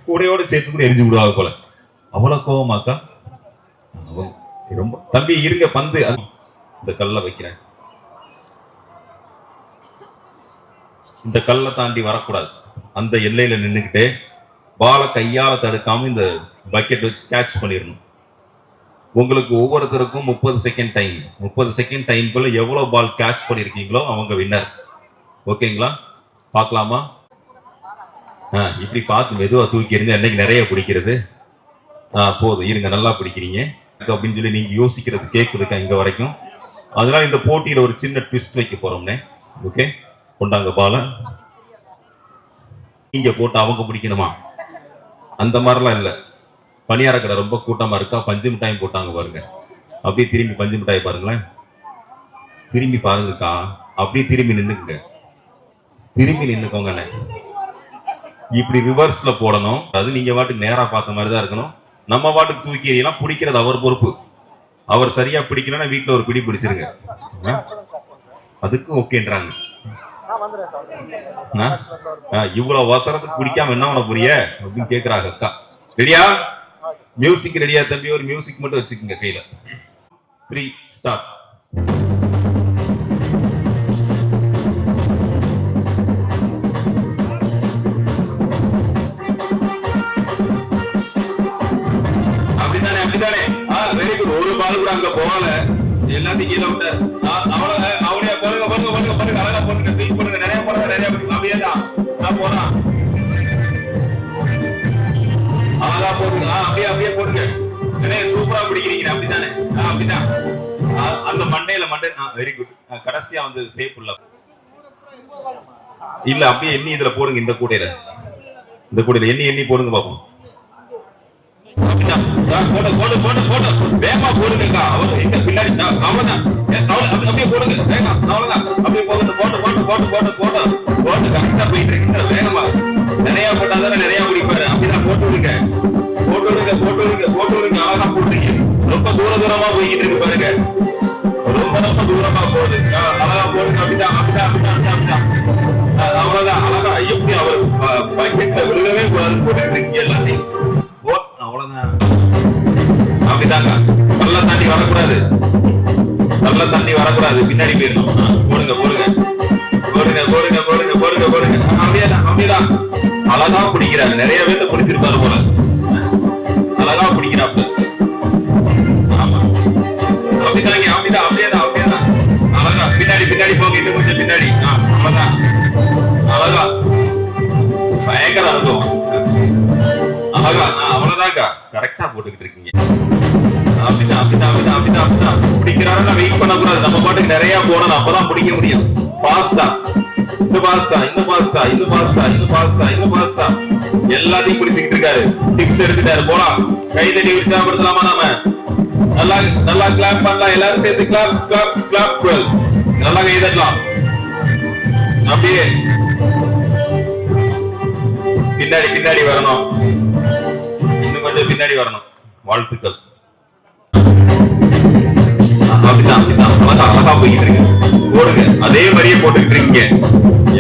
கூடையோட சேர்த்து கூட எரிஞ்சு விடுவாங்க போல. அவ்வளவு கோபமாக்கா? ரொம்ப தம்பி இருங்க, பந்து இந்த கல்ல வைக்கிறேன். இந்த கல்லை தாண்டி வரக்கூடாது. அந்த எல்லையில நின்றுக்கிட்டே பாலை கையால தடுக்காம இந்த பக்கெட் வச்சு கேட்ச் பண்ணிடணும். உங்களுக்கு ஒவ்வொருத்தருக்கும் 30 செகண்ட் டைம். 30 செகண்ட் டைம்குள்ள எவ்வளவு பால் கேட்ச் பண்ணிருக்கீங்களோ அவங்க வின்னர். ஓகேங்களா? பார்க்கலாமா? இப்படி பார்த்து மெதுவா தூக்கி எறிஞ்சு என்னைக்கு நிறைய பிடிக்கிறது. போதும் இருங்க, நல்லா பிடிக்கிறீங்க அப்படின்னு சொல்லி நீங்க யோசிக்கிறது கேட்குதுக்கா இங்க வரைக்கும். அதனால இந்த போட்டியில ஒரு சின்ன ட்விஸ்ட் வைக்க போறோம்னே. ஓகே, கொண்டாங்க பால. நீங்க போட்டு அவங்க பிடிக்கணுமா? அந்த மாதிரிலாம் இல்ல. பணியார கடை ரொம்ப கூட்டமா இருக்கா, பஞ்சு மிட்டாயும் போட்டாங்க பாருங்க. அப்படியே திரும்பி பஞ்சு மிட்டாய் பாருங்களேன். திரும்பி பாருங்கக்கா, அப்படியே திரும்பி நின்னுக்குங்க. திரும்பி நின்னுக்கோங்க. இப்படி ரிவர்ஸ்ல போடணும். அது நீங்க வாட்டுக்கு நேரா பார்த்த மாதிரி தான் இருக்கணும். நம்ம வாட்டுக்கு தூக்கி எறியலாம். பிடிக்கிறது அவர் பொறுப்பு. அவர் சரியா பிடிக்கலன்னா வீட்டுல ஒரு பிடி பிடிச்சிருங்க. அதுக்கு ஓகேன்றாங்க. இவ்வளவு அவசரத்துக்கு பிடிக்காம என்ன பண்ண புரிய அப்படின்னு கேக்குறாங்க அக்கா. ரெடியா? மியூசிக் ரெடியா தம்பி? ஒரு மியூசிக் மட்டும் வச்சுக்கோங்க கையில. 3 ஸ்டார்ட். Very good. ஒரு பால் கூட அங்க போகல. எல்லாத்தையும் கீழே விட்டார். அவளையா போடுங்க போடுங்க போடுங்க போடுங்க. அழகா போடுங்க, ட்ரீட் பண்ணுங்க. நிறைய போடுங்க, நிறைய போடுங்க. அப்படியே தான் நான் போறான். அழகா போடுங்க. அப்படியே அப்படியே போடுங்க. நிறைய சூப்பரா பிடிக்கிறீங்க. அப்படித்தானே? அப்படிதான். அந்த மண்டையில மண்டை. Very good. கடைசியா வந்து சேஃப் இல்ல. அப்படியே எண்ணி இதுல போடுங்க. இந்த கூடையில எண்ணி போடுங்க பாப்போம். வேகமா போடுங்க. அவர் எங்க பின்னாடி அவ்வளவுதான். அப்படியே போடுங்க வேகம். அவ்வளவுதான். அப்படியே போட்டு கரெக்டா போயிட்டு இருக்கு. வேகமா நிறைய போட்டாதானே நிறைய பிடிப்பாரு. அப்படிதான் போட்டு விடுங்க. அழகா போட்டுருங்க. ரொம்ப தூரமா போய்கிட்டு இருக்கு பாருங்க. ரொம்ப தூரமா போகுது. அழகா போடுங்க. அப்படிதான். அவ்வளவுதான். அழகா எப்படி அவர் பாக்கெட்ல விழுகவே போட்டுட்டு இருக்கீங்க எல்லாத்தையும். அவ்வளவுதான். அப்படிதாங்க. நல்லா தண்ணி வரக்கூடாது, நல்ல தண்ணி வரக்கூடாது, பின்னாடி போயிடணும். போடுங்க போடுங்க போடுங்க போடுங்க போடுங்க போடுங்க போடுங்க. அப்படியேதான் அப்படியேதான். அழகா பிடிக்கிறாரு. நிறைய பேர்த்த பிடிச்சிருப்பாரு போல. அழகா பிடிக்கிறாப்பு. ஆமா அப்படிதாங்க. அப்படிதான் அப்படியேதான் அப்படியேதான். அழகா பின்னாடி பின்னாடி போங்க, இன்னும் கொஞ்சம் பின்னாடி. அவ்வளவுதான். அழகா பயங்கர அனுபவம். அழகா அவ்வளவுதான்க்கா. கரெக்டா போட்டுக்கிட்டு இருக்கீங்க. அப்படிதான் அப்படிதான் அப்படிதான் அப்படிதான் அப்படிதான். பிடிக்கிறாருன்னா வெயிட் பண்ணக்கூடாது. நம்ம பாட்டுக்கு நிறைய போடணும், அப்பதான் பிடிக்க முடியும். பாஸ்டா, இன்னும் பாஸ்டா, இன்னும் பாஸ்டா, இன்னும் பாஸ்டா, இன்னும் பாஸ்டா, இன்னும் பாஸ்டா. எல்லாத்தையும் பிடிச்சிக்கிட்டு இருக்காரு. டிப்ஸ் எடுத்துட்டாரு. போலாம், கை தட்டி உற்சாகப்படுத்தலாமா? நாம நல்லா நல்லா கிளாப் பண்ணலாம். எல்லாரும் சேர்த்து கிளாப் கிளாப் கிளாப். நல்லா கை தட்டலாம். அப்படியே பின்னாடி பின்னாடி வரணும், இன்னும் கொஞ்சம் பின்னாடி வரணும். வாழ்த்துக்கள். அப்படிதான் அப்படிதான். அழகா அழகா போய்கிட்டு இருக்கு. போடுங்க, அதே மாதிரியே போட்டுக்கிட்டு இருக்கீங்க.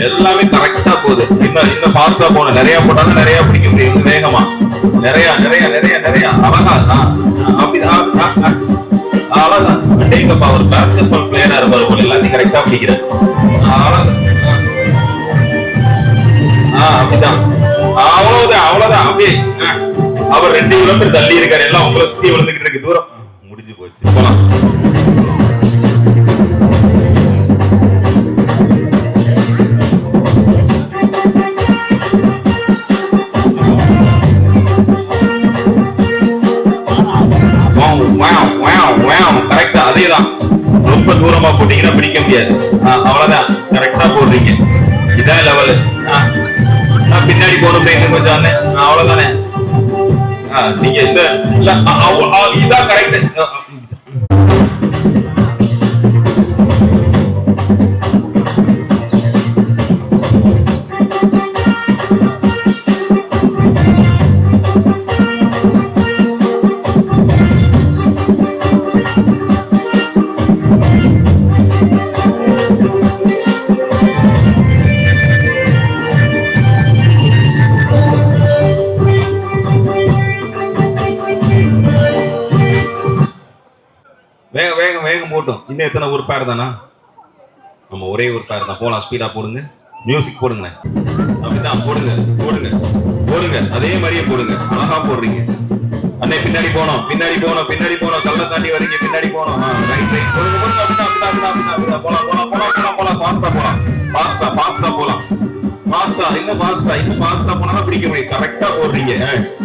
எல்லாமே கரெக்டா போகுது. இன்னும் ஃபாஸ்டா போகணும். நிறைய போட்டாலும் நிறைய பிடிக்க முடியும். வேகமா நிறைய நிறைய நிறைய நிறைய. அழகா அப்படிதான். அழகா டேங்கப்பா. ஒரு பாஸ்கெட் பால் பிளேயரா இருப்பாரு போல. எல்லாத்தையும் கரெக்டா பிடிக்கிறார். அப்படிதான். அவ்வளவுதான் அவ்வளவுதான். அப்படியே அவர் 2 கிலோமீட்டர் தள்ளி இருக்காரு. எல்லாம் உங்களை சுத்தி விழுந்துகிட்டு இருக்கு. தூரம் முடிஞ்சு போச்சு. போலாம். கரெக்டா அதேதான். ரொம்ப தூரமா போட்டீங்கன்னா பிடிக்க முடியாது. அவ்வளவுதான். கரெக்டா போடுறீங்க. இதான் லெவலு. பின்னாடி போகணும் கொஞ்சம். அவ்வளவுதானே. நீங்க இதான் கரெக்ட். வேகம் வேகம் வேகம் போட்டும். இன்னும் எத்தனை ஒரு பேர் தானா? நம்ம ஒரே ஒரு பேர் தான். போலாம், ஸ்பீடா போடுங்க. மியூசிக் போடுங்க. அப்படிதான். போடுங்க போடுங்க போடுங்க. அதே மாதிரியே போடுங்க. அழகா போடுறீங்க. அண்ணே பின்னாடி போனோம், பின்னாடி போனோம், பின்னாடி போனோம். கல்ல தாண்டி வரீங்க, பின்னாடி போனோம். Right right. போடுங்க போடுங்க. அப்படிதான். போலாம் போலாம் போலாம் போலாம் போலாம். பாஸ்டா போலாம். பாஸ்டா பாஸ்டா போலாம். பாஸ்டா இன்னும் பாஸ்டா இன்னும் பாஸ்டா போனா பிடிக்க முடியும். கரெக்டா போடுறீங்க.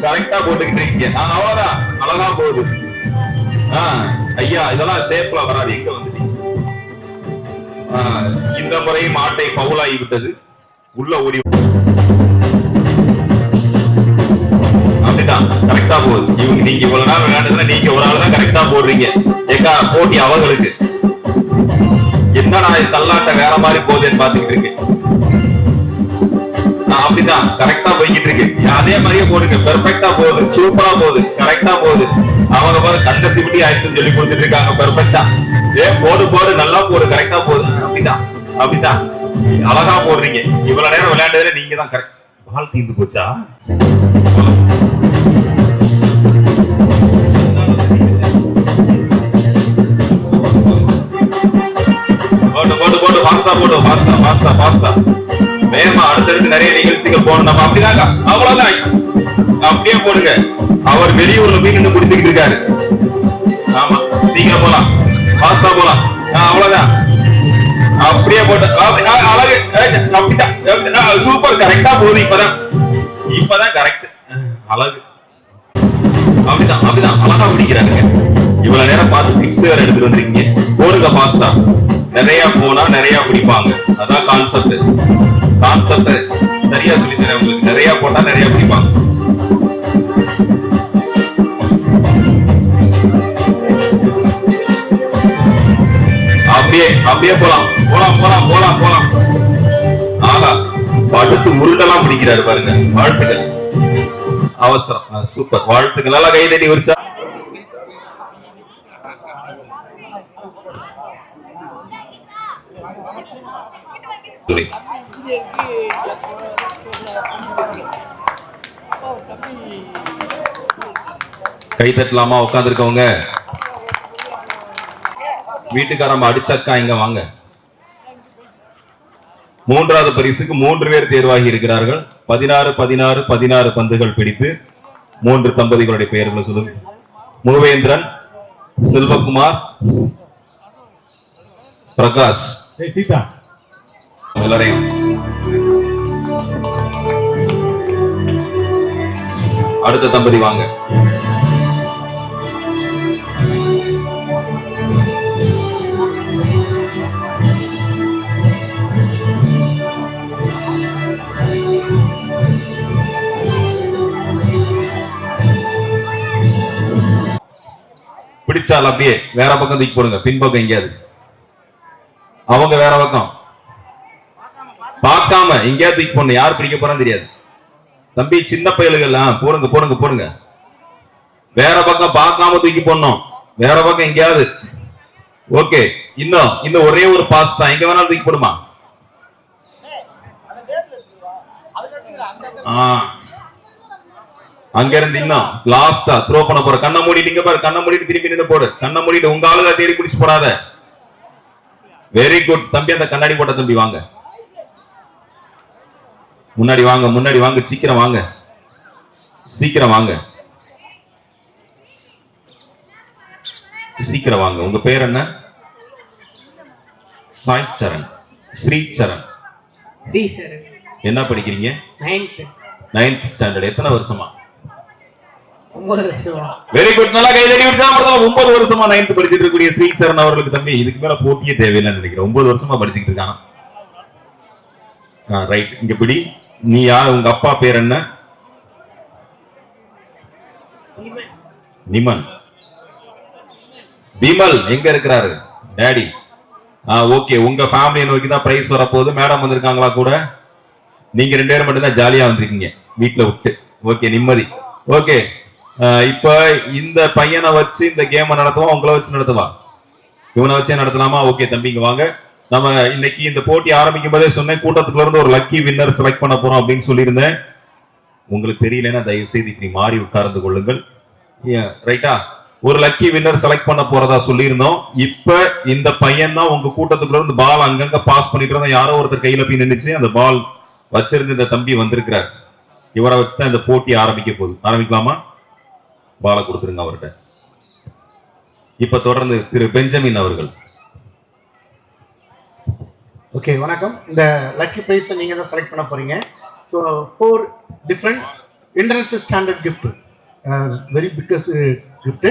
கரெக்டா போட்டுக்கிட்டு இருக்கீங்க. அவ்வளவுதான். அழகா போகுது. ஐயா இதெல்லாம் சேஃப்ல வராது. எங்க வந்துட்டீங்க? இந்த முறை மாட்டை பவுலாகி விட்டது. உள்ள ஓடி. அப்படிதான். கரெக்டா போகுது. இவங்க நீங்க இவ்வளவு நேரம் விளையாடுறதுல நீங்க ஒரு ஆள் தான் கரெக்டா போடுறீங்க. ஏக்கா போட்டி அவங்களுக்கு. என்னடா தள்ளாட்ட வேற மாதிரி போகுதுன்னு பாத்துக்கிட்டு இருக்கேன். அப்படிதான். கரெக்டா போய்கிட்டு இருக்கு. அதே மாதிரியே போடுங்க. பெர்ஃபெக்டா போகுது. சூப்பரா போகுது. கரெக்டா போகுது. அவங்க பாரு கண்ட சிபிடி ஆக்சன் சொல்லி கொடுத்துட்டு இருக்காங்க. பெர்ஃபெக்டா. போடு போடு, நல்லா போடு. கரெக்டா போகுது. அப்படிதான் அப்படிதான். அழகா போடுறீங்க. இவ்வளவு நேரம் விளையாண்டதுல நீங்க தான் கரெக்ட். பால் தீர்ந்து போச்சா? போடு போடு போடு. பாஸ்டா போடு. பாஸ்டா பாஸ்டா பாஸ்டா. வேகமா அடுத்தடுத்து நிறைய நிகழ்ச்சிகள் போகணும். நம்ம அப்படிதாங்க. அவ்வளவுதான். அப்படியே போடுங்க. அவர் வெளியூர்ல போய் நின்று குடிச்சுக்கிட்டு இருக்காரு. ஆமா, சீக்கிரம் போலாம். பாஸ்டா போலாம். அவ்வளவுதான். அப்படியே போட்டு அழகு. அப்படிதான். சூப்பர். கரெக்டா போகுது. இப்பதான் கரெக்ட். அழகு. அப்படிதான் அப்படிதான். அழகா பிடிக்கிறாங்க. இவ்வளவு நேரம் பார்த்து டிப்ஸ் வேற எடுத்துட்டு வந்துருக்கீங்க. போடுங்க பாஸ்டா. நிறைய போனா நிறைய பிடிப்பாங்க. அதான் கான்செப்ட். கான்செப்ட் சரியா சொல்லி தரேன் உங்களுக்கு. நிறைய போட்டா நிறைய பிடிப்பாங்க. அப்படியே அப்படியே போலாம் போலாம் போலாம் போலாம் போலாம். ஆகா, படுத்து முருடெல்லாம் பிடிக்கிறாரு பாருங்க. வாழ்த்துக்கள். அவசரம். சூப்பர். வாழ்த்துக்கள். நல்லா கை தட்டி உற்சா. கை தட்டலாமா உட்கார்ந்து இருக்கவங்க? வீட்டுக்காரம்மா அடிச்சக்கா இங்க வாங்க. மூன்றாவது பரிசுக்கு 3 பேர் தேர்வாகி இருக்கிறார்கள். 16 16 16 பந்துகள் பிடித்து 3 தம்பதிகளுடைய பெயர்களை சொல்லுங்க. மூவேந்திரன், செல்வகுமார், பிரகாஷ். எல்லாரையும் அடுத்த தம்பதி வாங்க. பிடிச்சால் அப்படியே வேற பக்கம் தூக்கி போடுங்க. பின்பக்கம் எங்கேயாவது, அவங்க வேற பக்கம் பார்க்காம எங்கேயாவது தூக்கி போடணும். யார் பிடிக்க போறான்னு தெரியாது. தம்பி சின்ன பயலுகள் போடுங்க போடுங்க போடுங்க. வேற பக்கம் பார்க்காம தூக்கி போடணும். வேற பக்கம் எங்கேயாவது. ஓகே, இன்னும் ஒரே ஒரு பாஸ் தான். எங்க வேணாலும் தூக்கி போடுமா. அங்க இருந்து இன்னும் லாஸ்டா த்ரோ பண்ண போற. கண்ணை மூடிட்டு இங்க பாரு, கண்ணை மூடிட்டு திரும்பி நின்று போடு. கண்ணை மூடிட்டு உங்க ஆளுக தேடி குடிச்சு போடாத. வெரி குட் தம்பி. அந்த கண்ணாடி போட்ட தம்பி வாங்க, முன்னாடி வாங்க, முன்னாடி வாங்க, சீக்கிரம் வாங்க, சீக்கிரம் வாங்க, சீக்கிரம் வாங்க. உங்க பேர் என்ன? சாய் சரண், ஸ்ரீ சரண். என்ன படிக்கிறீங்க? 9th standard. எத்தனை வருஷமா? 9 வருஷமா. Very good. நல்லா கை தட்டி உற்சாகப்படுத்தலாம். 9 வருஷமா 9th படிச்சிட்டு இருக்கக்கூடிய ஸ்ரீ சரண் அவர்களுக்கு தம்பி இதுக்கு மேல போட்டியே தேவையில்லைன்னு நினைக்கிறேன். 9 வருஷமா படிச்சுட்டு இருக்காங்க. ரைட். இங்க பிடி. நீ யார்? உங்க அப்பா பேர் என்ன? நிமன். பிமல் எங்க இருக்கிறாரு? டாடி. ஓகே, உங்க ஃபேமிலியை நோக்கி தான் பிரைஸ் வரப்போகுது. மேடம் வந்திருக்காங்களா கூட? நீங்க 2 பேரும் மட்டும் தான் ஜாலியா வந்திருக்கீங்க வீட்டுல விட்டு. ஓகே, நிம்மதி. ஓகே, இப்ப இந்த பையனை வச்சு இந்த கேம் நடத்துவா, உங்களை வச்சு நடத்துவா? இவனை வச்சே நடத்தலாமா? ஓகே தம்பிங்க வாங்க. நம்ம இன்னைக்கு இந்த போட்டி ஆரம்பிக்கும் போதே சொன்னேன், கூட்டத்துக்குள்ள இருந்து ஒரு லக்கி வின்னர் செலக்ட் பண்ண போறோம் அப்படின்னு சொல்லியிருந்தேன். உங்களுக்கு தெரியலன்னா தயவு செய்து இப்படி மாறி உட்கார்ந்து கொள்ளுங்கள். ரைட்டா? ஒரு லக்கி வின்னர் செலக்ட் பண்ண போறதா சொல்லியிருந்தோம். இப்ப இந்த பையன் தான் உங்க கூட்டத்துக்குள்ள இருந்து பால் அங்கங்க பாஸ் பண்ணிட்டு இருந்தா யாரோ ஒருத்தர் கையில போய் நின்றுச்சு. அந்த பால் வச்சிருந்து இந்த தம்பி வந்திருக்கிறார். இவரை வச்சுதான் இந்த போட்டி ஆரம்பிக்க போகுது. ஆரம்பிக்கலாமா? பாலை கொடுத்துருங்க அவர்கிட்ட. இப்ப தொடர்ந்து திரு பெஞ்சமின் அவர்கள். ஓகே, வணக்கம். இந்த லக்கி பிரைஸ் நீங்க தான் செலக்ட் பண்ண போறீங்க. So 4 different international standard gift, very biggest gift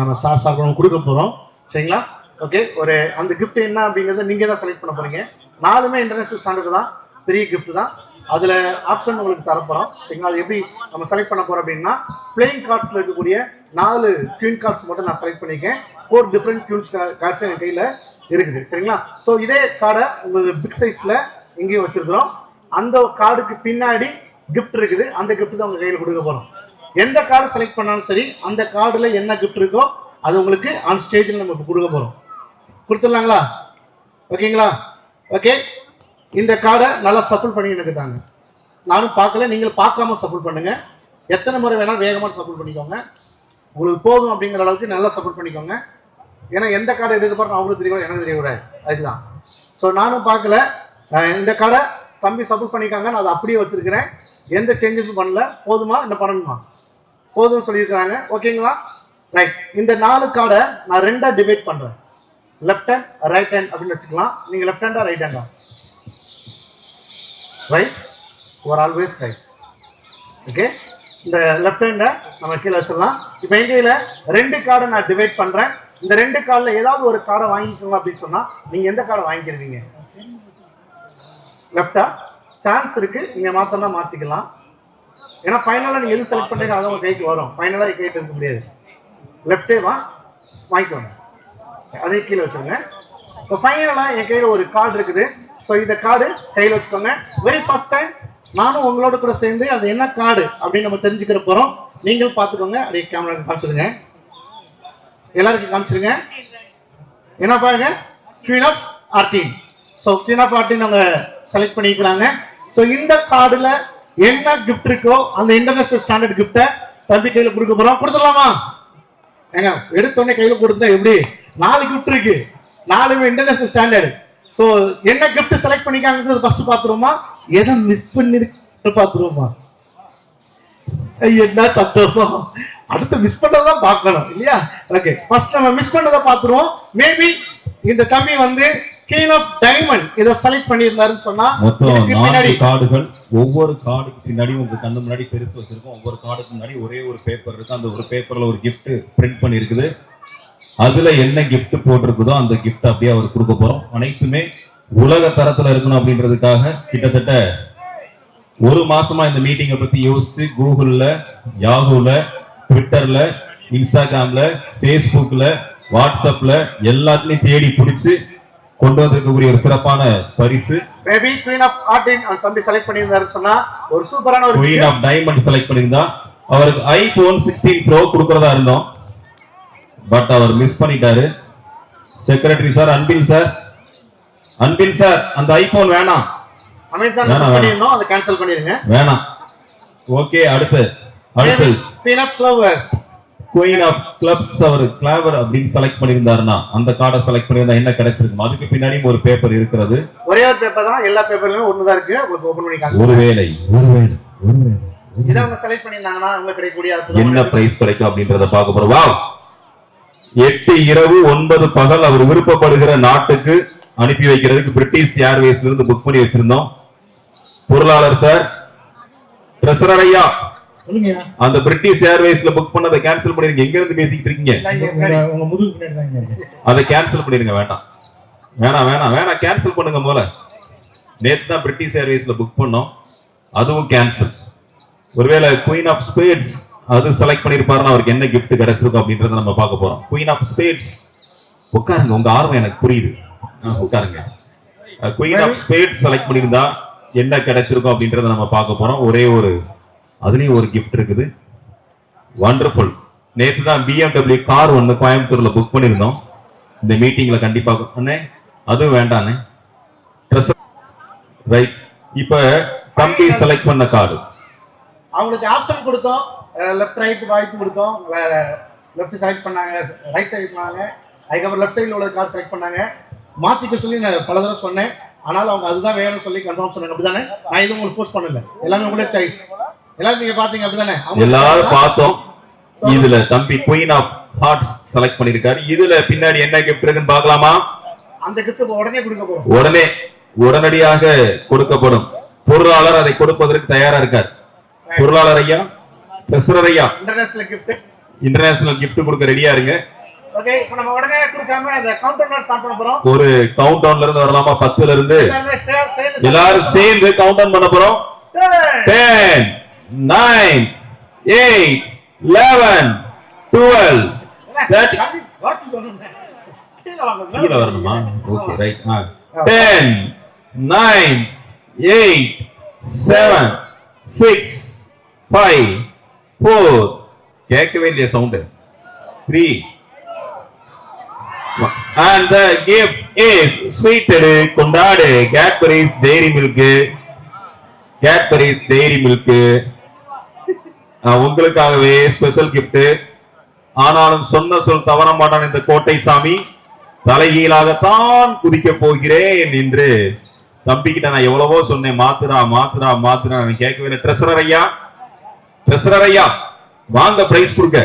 நம்ம சார் கொடுக்க போறோம். சரிங்களா? ஓகே, ஒரு அந்த கிஃப்ட் என்ன அப்படிங்கறத நீங்க தான் செலக்ட் பண்ண போறீங்க. 4மே இன்டர்நேஷனல் ஸ்டாண்டர்ட் தான், பெரிய கிஃப்ட் தான். அதுல ஆப்ஷன் உங்களுக்கு தரப்போறோம். சரிங்களா? அது எப்படி நம்ம செலக்ட் பண்ண போறோம் அப்படின்னா, பிளேயிங் கார்ட்ஸ்ல இருக்கக்கூடிய 4 குயின் கார்ட்ஸ் மட்டும் நான் செலக்ட் பண்ணிருக்கேன். 4 டிஃப்ரெண்ட் குயின் கார்ட்ஸ் என் கையில இருக்குது. சரிங்களா? ஸோ இதே கார்டை உங்களுக்கு பிக் சைஸ்ல இங்கேயும் வச்சிருக்கிறோம். அந்த கார்டுக்கு பின்னாடி கிஃப்ட் இருக்குது. அந்த கிஃப்ட் தான் உங்க கையில கொடுக்க போறோம். எந்த கார்டு செலக்ட் பண்ணாலும் சரி, அந்த கார்டுல என்ன கிஃப்ட் இருக்கோ அது உங்களுக்கு ஆன் ஸ்டேஜில் நம்ம கொடுக்க போறோம். கொடுத்துடலாங்களா? ஓகேங்களா? ஓகே, இந்த கார்டை நல்லா சஃபிள் பண்ணி எனக்கு தாங்க. நானும் பார்க்கல, நீங்களும் பார்க்காம சஃபிள் பண்ணுங்க. எத்தனை முறை வேணாலும் வேகமாக சஃபிள் பண்ணிக்கோங்க. உங்களுக்கு போதும் அப்படிங்கிற அளவுக்கு நல்லா சஃபிள் பண்ணிக்கோங்க. ஏன்னா எந்த கார்டை எடுக்க போறோம் அவங்களுக்கு தெரியக்கூடாது, எனக்கு தெரியக்கூடாது. அதுதான். ஸோ நானும் பார்க்கல. இந்த கார்டை தம்பி சஃபிள் பண்ணிக்காங்க. நான் அதை அப்படியே வச்சிருக்கிறேன். எந்த சேஞ்சஸும் பண்ணல. போதுமா இல்லை பண்ணணுமா? போதும் சொல்லியிருக்கிறாங்க. ஓகேங்களா? ரைட். இந்த 4 கார்டை நான் 2ஆ டிவைட் பண்றேன். லெஃப்ட் ஹேண்ட், ரைட் ஹேண்ட் அப்படின்னு வச்சுக்கலாம். நீங்க லெஃப்ட் ஹேண்டா ரைட் ஹேண்டா? Right. You're always right. Okay, இந்த லெஃப்ட் ஹேண்டை நம்ம கீழே வச்சிடலாம். இப்போ என் கையில 2 கார்டை நான் டிவைட் பண்றேன். இந்த 2 கார்டில் ஏதாவது ஒரு கார்டை வாங்கிக்கோங்க அப்படின்னு சொன்னா நீங்க எந்த கார்டை வாங்கிக்கிறீங்க? லெஃப்டா? சான்ஸ் இருக்கு, நீங்க மாத்தனா மாத்திக்கலாம். ஏன்னா ஃபைனலா நீங்க எது செலக்ட் பண்றீங்க அது உங்க கைக்கு வரும். ஃபைனலா கைட்டு இருக்க முடியாது. லெஃப்டே வாங்கிக்கோங்க, அதே கீழே வச்சுருங்க. இப்போ ஃபைனலா என் கையில ஒரு கார்டு இருக்குது. ஸோ இந்த கார்டு கையில் வச்சுக்கோங்க. வெரி ஃபர்ஸ்ட் டைம் நானும் உங்களோட கூட சேர்ந்து அது என்ன கார்டு அப்படின்னு நம்ம தெரிஞ்சுக்கிற போறோம். நீங்களும் பார்த்துக்கோங்க. அப்படியே கேமராக்கு காமிச்சிருங்க, எல்லாருக்கும் காமிச்சிருங்க. என்ன பாருங்க, குவீன் ஆஃப் ஆர்டின். ஸோ குவீன் ஆஃப் ஆர்டின் அவங்க செலக்ட் பண்ணிக்கிறாங்க. ஸோ இந்த கார்டுல என்ன கிஃப்ட் இருக்கோ அந்த இன்டர்நேஷனல் ஸ்டாண்டர்ட் கிஃப்டை தம்பி கையில கொடுக்க போறோம். கொடுத்துடலாமா? ஏங்க எடுத்தோடனே கையில கொடுத்தா எப்படி 4 கிஃப்ட் இருக்கு, 4மே இன்டர்நேஷனல் ஸ்டாண்டர்ட். ஸோ என்ன கிஃப்ட் செலக்ட் பண்ணிருக்காங்கிறது ஃபர்ஸ்ட் பார்த்துருவோமா, எதை மிஸ் பண்ணிருக்கு பார்த்துருவோமா? என்ன சந்தோஷம், அடுத்து மிஸ் பண்ணதான் பார்க்கணும் இல்லையா? ஓகே, ஃபர்ஸ்ட் நம்ம மிஸ் பண்ணதை பார்த்துருவோம். மேபி இந்த தம்பி வந்து கிங் ஆஃப் டைமண்ட் இதை செலக்ட் பண்ணியிருந்தாருன்னு சொன்னா மொத்தம் 4 கார்டுகள். ஒவ்வொரு கார்டுக்கு பின்னாடி உங்க கண்ணு முன்னாடி பெருசு வச்சிருக்கோம். ஒவ்வொரு கார்டுக்கு முன்னாடி ஒரே ஒரு பேப்பர் இருக்கு. அந்த ஒரு பேப்பர்ல ஒரு gift பிரிண்ட் பண்ணிருக்குது. அதுல என்ன gift போட்டிருக்குதோ அந்த gift அப்படியே அவர் கொடுக்க போறோம். அனைத்துமே உலக தரத்துல இருக்கணும் அப்படின்றதுக்காக கிட்டத்தட்ட 1 மாசமா இந்த மீட்டிங்கை பத்தி யோசிச்சு கூகுள்ல, யாஹூல, ட்விட்டர்ல, இன்ஸ்டாகிராம்ல, பேஸ்புக்ல, வாட்ஸ்அப்ல எல்லாத்துலயும் தேடி பிடிச்சு கொண்டு வந்திருக்கக்கூடிய ஒரு சிறப்பான பரிசு. மேபி குயின் ஆஃப் ஹார்ட் தம்பி செலக்ட் பண்ணியிருந்தாருன்னு சொன்னா ஒரு சூப்பரான ஒரு குயின் ஆஃப் டைமண்ட் செலக்ட் பண்ணியிருந்தா அவருக்கு iPhone 16 Pro கொடுக்கறதா இருந்தோம். பட் அவர் மிஸ் பண்ணிட்டாரு. செக்ரட்டரி சார், அன்பில் சார் அந்த ஐபோன் வேணாம், அமேசான் பண்ணிருந்தோம், அதை கேன்சல் பண்ணிருங்க. வேணாம். ஓகே, அடுத்து குயின் ஆஃப் கிளவர்ஸ், குயின் ஆஃப் கிளப்ஸ் அவர் கிளவர் அப்படின்னு செலக்ட் பண்ணியிருந்தாருன்னா அந்த கார்டை செலக்ட் பண்ணியிருந்தா என்ன கிடைச்சிருக்கும்? அதுக்கு பின்னாடியும் ஒரு பேப்பர் இருக்கிறது. ஒரே ஒரு பேப்பர் தான், எல்லா பேப்பர்லயுமே ஒண்ணுதான் இருக்கு. உங்களுக்கு ஓபன் பண்ணி காட்டுங்க. ஒருவேளை இதை அவங்க செலக்ட் பண்ணிருந்தாங்கன்னா உங்களுக்கு கிடைக்கக்கூடிய என்ன பிரைஸ் கிடைக்கும் அப்படின்றத பார்க்க போறோம். வாவ், 8 இரவு 9 பகல் அவர் விருப்பப்படுகிற நாட்டுக்கு அனுப்பி வைக்கிறதுக்கு பிரிட்டிஷ் ஏர்வேஸ்ல இருந்து புக் பண்ணி வச்சிருந்தோம். பொருளாளர் சார், ட்ரெஷரர் ஐயா, அந்த பிரிட்டிஷ் ஏர்வேஸ்ல புக் பண்ணதை கேன்சல் பண்ணிருங்க. எங்க இருந்து பேசிக்கிட்டு இருக்கீங்க? அதை கேன்சல் பண்ணிருங்க. வேணாம் கேன்சல் பண்ணுங்க. போல நேத்து தான் பிரிட்டிஷ் ஏர்வேஸ்ல புக் பண்ணோம், அதுவும் கேன்சல். ஒருவேளை குயின் ஆஃப் ஸ்பேட்ஸ் அது செலக்ட் பண்ணிருப்பாருன்னா அவருக்கு என்ன gift கிடைச்சிருக்கும் அப்படின்றத நம்ம பார்க்க போறோம். குயின் ஆஃப் ஸ்பேட்ஸ், உட்காருங்க, உங்க ஆர்வம் எனக்கு புரியுது, உட்காருங்க. குயின் ஆஃப் ஸ்பேட்ஸ் செலக்ட் பண்ணியிருந்தா என்ன கிடைச்சிருக்கும் அப்படின்றத நம்ம பார்க்க போறோம். ஒரே ஒரு அதுலயும் ஒரு gift இருக்குது. வண்டர்ஃபுல். நேற்று தான் BMW கார் ஒன்று கோயம்புத்தூர்ல புக் பண்ணியிருந்தோம். இந்த மீட்டிங்ல கண்டிப்பா அண்ணே அதுவும் வேண்டாண்ணே. ரைட், இப்ப தம்பி செலக்ட் பண்ண கார்டு அவங்களுக்கு ஆப்ஷன் கொடுத்தோம், லெஃப்ட் ரைட் வாய்ப்பு கொடுத்தோம். லெஃப்ட் செலக்ட் பண்ணாங்க, ரைட் சைடு பண்ணாங்க, அதுக்கப்புறம் லெஃப்ட் சைடில் உள்ள கார்டு செலக்ட் பண்ணாங்க. மாற்றிக்க சொல்லி நான் பல தடவை சொன்னேன், ஆனாலும் அவங்க அதுதான் வேணும்னு சொல்லி கன்ஃபார்ம் சொன்னாங்க. அப்படிதானே? நான் எதுவும் உங்களுக்கு போஸ்ட் பண்ணல, எல்லாமே உங்களோட சாய்ஸ். எல்லாரும் நீங்க பாத்தீங்க அப்படிதானே? எல்லாரும் பார்த்தோம். இதுல தம்பி குயின் ஆஃப் ஹார்ட்ஸ் செலக்ட் பண்ணிருக்காரு. இதுல பின்னாடி என்ன gift இருக்குன்னு பார்க்கலாமா? அந்த gift உடனே கொடுக்க போறோம். உடனடியாக கொடுக்கப்படும். பொருளாளர் அதை கொடுப்பதற்கு தயாரா இருக்கார். பொருளாளர் ஐயா, ட்ரெஷரர் ஐயா, இன்டர்நேஷனல் gift கொடுக்க ரெடியா இருங்க. ஓகே, இப்போ நம்ம உடனே கொடுக்காம இந்த கவுண்டவுன் ஸ்டார்ட் பண்ண போறோம். ஒரு கவுண்டவுன்ல இருந்து வரலாமா? 10ல இருந்து எல்லாரும் சேர்ந்து கவுண்டவுன் பண்ண போறோம். 10 9 8 11 12 13 கீழ வரணுமா? Okay, right. 10 9 8 7 6 5 4 கேட்கவே இல்லையா sound? 3 and the gift is sweeted கொண்டாடு Cadbury's Dairy Milk உங்களுக்காகவே ஸ்பெஷல் gift. ஆனாலும் சொன்ன சொல் தவற மாட்டான் இந்த கோட்டை சாமி. தலைகீழாகத்தான் குதிக்க போகிறேன் என்று தம்பிக்கிட்ட நான் எவ்வளவோ சொன்னேன், மாத்துறா கேட்கவே இல்லை. ட்ரெஷரர் ஐயா வாங்க, பிரைஸ் கொடுக்க.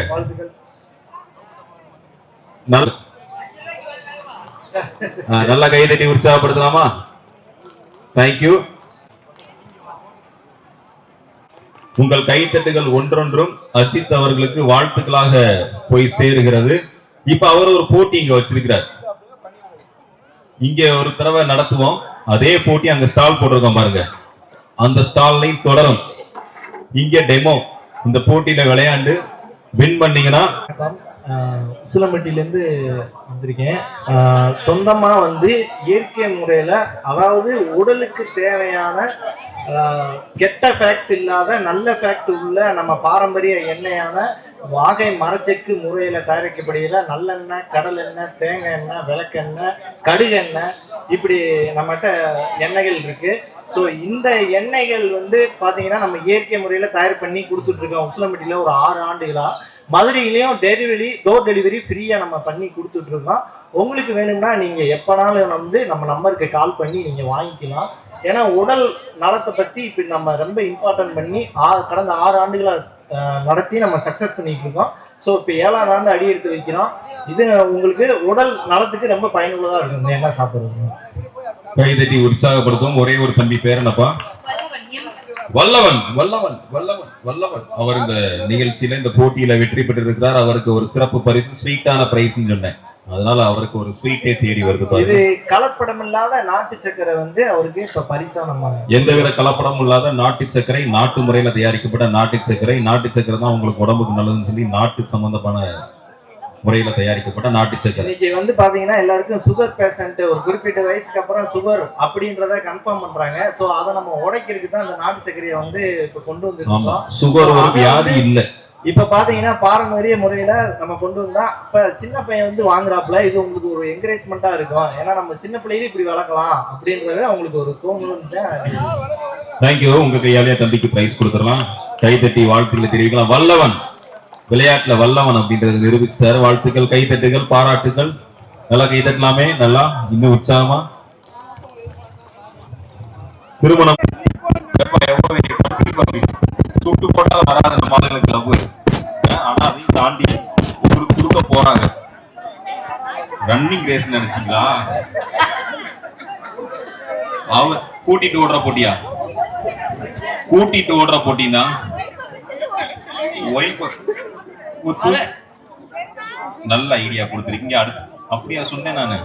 நல்லா கை தட்டி உற்சாகப்படுத்தலாமா? தேங்க்யூ. உங்கள் கைத்தட்டுகள் ஒன்றொன்றும் அஜித் அவர்களுக்கு வாழ்த்துக்களாக போய் சேருகிறது. இப்ப அவர் ஒரு போட்டி இங்க வச்சிருக்கிறார். இங்க ஒரு தடவை நடத்துவோம், அதே போட்டி அங்க ஸ்டால் போட்டிருக்கோம் பாருங்க, அந்த ஸ்டால்லையும் தொடரும். இங்க டெமோ, இந்த போட்டியில விளையாண்டு வின் பண்ணீங்கன்னா. உசிலம்பட்டியிலேருந்து வந்திருக்கேன். சொந்தமாக இயற்கை முறையில், அதாவது உடலுக்கு தேவையான கெட்ட ஃபேக்ட் இல்லாத நல்ல ஃபேக்ட் உள்ள நம்ம பாரம்பரிய எண்ணெயான வாகை மரச்செக்கு முறையில் தயாரிக்கப்படுகிற நல்லெண்ணெய், கடல் எண்ணெய், தேங்காய் எண்ணெய், விளக்கெண்ணெய், கடுகெண்ணெய், இப்படி நம்மகிட்ட எண்ணெய்கள் இருக்கு. ஸோ இந்த எண்ணெய்கள் வந்து பார்த்தீங்கன்னா நம்ம இயற்கை முறையில் தயார் பண்ணி கொடுத்துட்ருக்கோம். உசிலம்பட்டியில் ஒரு 6 ஆண்டுகளா. மதுரையிலையும் டோர் டெலிவரி ஃப்ரீயாக நம்ம பண்ணி கொடுத்துட்ருக்கோம். உங்களுக்கு வேணும்னா நீங்கள் எப்போனாலும் வந்து நம்ம நம்பருக்கு கால் பண்ணி நீங்கள் வாங்கிக்கலாம். ஏன்னா உடல் நலத்தை பற்றி இப்போ நம்ம ரொம்ப இம்பார்ட்டன்ட் பண்ணி கடந்த 6 ஆண்டுகளாக நடத்தி நம்ம சக்ஸஸ் பண்ணிட்டு இருக்கோம். ஸோ இப்போ 7ஆவது ஆண்டு அடி எடுத்து வைக்கிறோம். இது உங்களுக்கு உடல் நலத்துக்கு ரொம்ப பயனுள்ளதாக இருக்கும். என்ன சாப்பிடுறது கைதட்டி உற்சாகப்படுத்தும். ஒரே ஒரு தம்பி பேர் என்னப்பா? வல்லவன். வல்லவன் வல்லவன் வல்லவன் அவர் இந்த நிகழ்ச்சியில இந்த போட்டியில வெற்றி பெற்றிருக்கிறார். அவருக்கு ஒரு சிறப்பு பரிசு, ஸ்வீட்டான பிரைஸ் சொன்னேன். அதனால அவருக்கு ஒரு ஸ்வீட்டே தேடி வருது. இது கலப்படம் இல்லாத நாட்டு சக்கரை வந்து அவருக்கு இப்ப பரிசா நம்ம எந்தவித கலப்படம் இல்லாத நாட்டு சர்க்கரை, நாட்டு முறையில தயாரிக்கப்பட்ட நாட்டு சர்க்கரை. நாட்டு சர்க்கரை தான் உங்களுக்கு உடம்புக்கு நல்லதுன்னு சொல்லி நாட்டு சம்பந்தமான முறையில தயாரிக்கப்பட்ட நாட்டு சர்க்கரை. இன்னைக்கு வந்து பாத்தீங்கன்னா எல்லாருக்கும் சுகர் பேஷண்ட் ஒரு குறிப்பிட்ட வயசுக்கு அப்புறம் சுகர் அப்படின்றத கன்ஃபார்ம் பண்றாங்க. சோ அதை நம்ம உடைக்கிறதுக்கு தான் இந்த நாட்டு சர்க்கரையை வந்து இப்ப கொண்டு வந்துருக்கோம். சுகர் ஒரு வியாதி இல்ல. இப்ப பாத்தீங்கன்னா பாரம்பரிய முறையில நம்ம கொண்டு வந்தா இப்ப சின்ன பையன் வந்து வாங்குறாப்புல. இது உங்களுக்கு ஒரு என்கரேஜ்மெண்டா இருக்கும். ஏன்னா நம்ம சின்ன பிள்ளையில இப்படி வளர்க்கலாம் அப்படின்றது அவங்களுக்கு ஒரு தோணும். தேங்க்யூ. உங்க கையாலேயே தம்பிக்கு பிரைஸ் கொடுத்துடலாம். கைதட்டி வாழ்த்துக்களை தெரிவிக்கலாம். வல்லவன் விளையாட்டுல வல்லவன் அப்படின்றது நிரூபிச்சாரு. வாழ்த்துக்கள், கைத்தட்டுகள், பாராட்டுகள். நல்லா கைத்தட்டலாமே, நல்லா இன்னும் உற்சாகமா. திருமணம் சுட்டு போட்டால் வராத நம்மளுக்கு லவ். ஆனா அதையும் தாண்டி உங்களுக்கு கொடுக்க போறாங்க. ரன்னிங் ரேஸ் நினைச்சீங்களா? அவ கூட்டிட்டு ஓடுற போட்டியா? கூட்டிட்டு ஓடுற போட்டினா நல்ல ஐடியா கொடுத்துருக்கீங்க. அடுத்து அப்படியா சொன்னேன் நானு?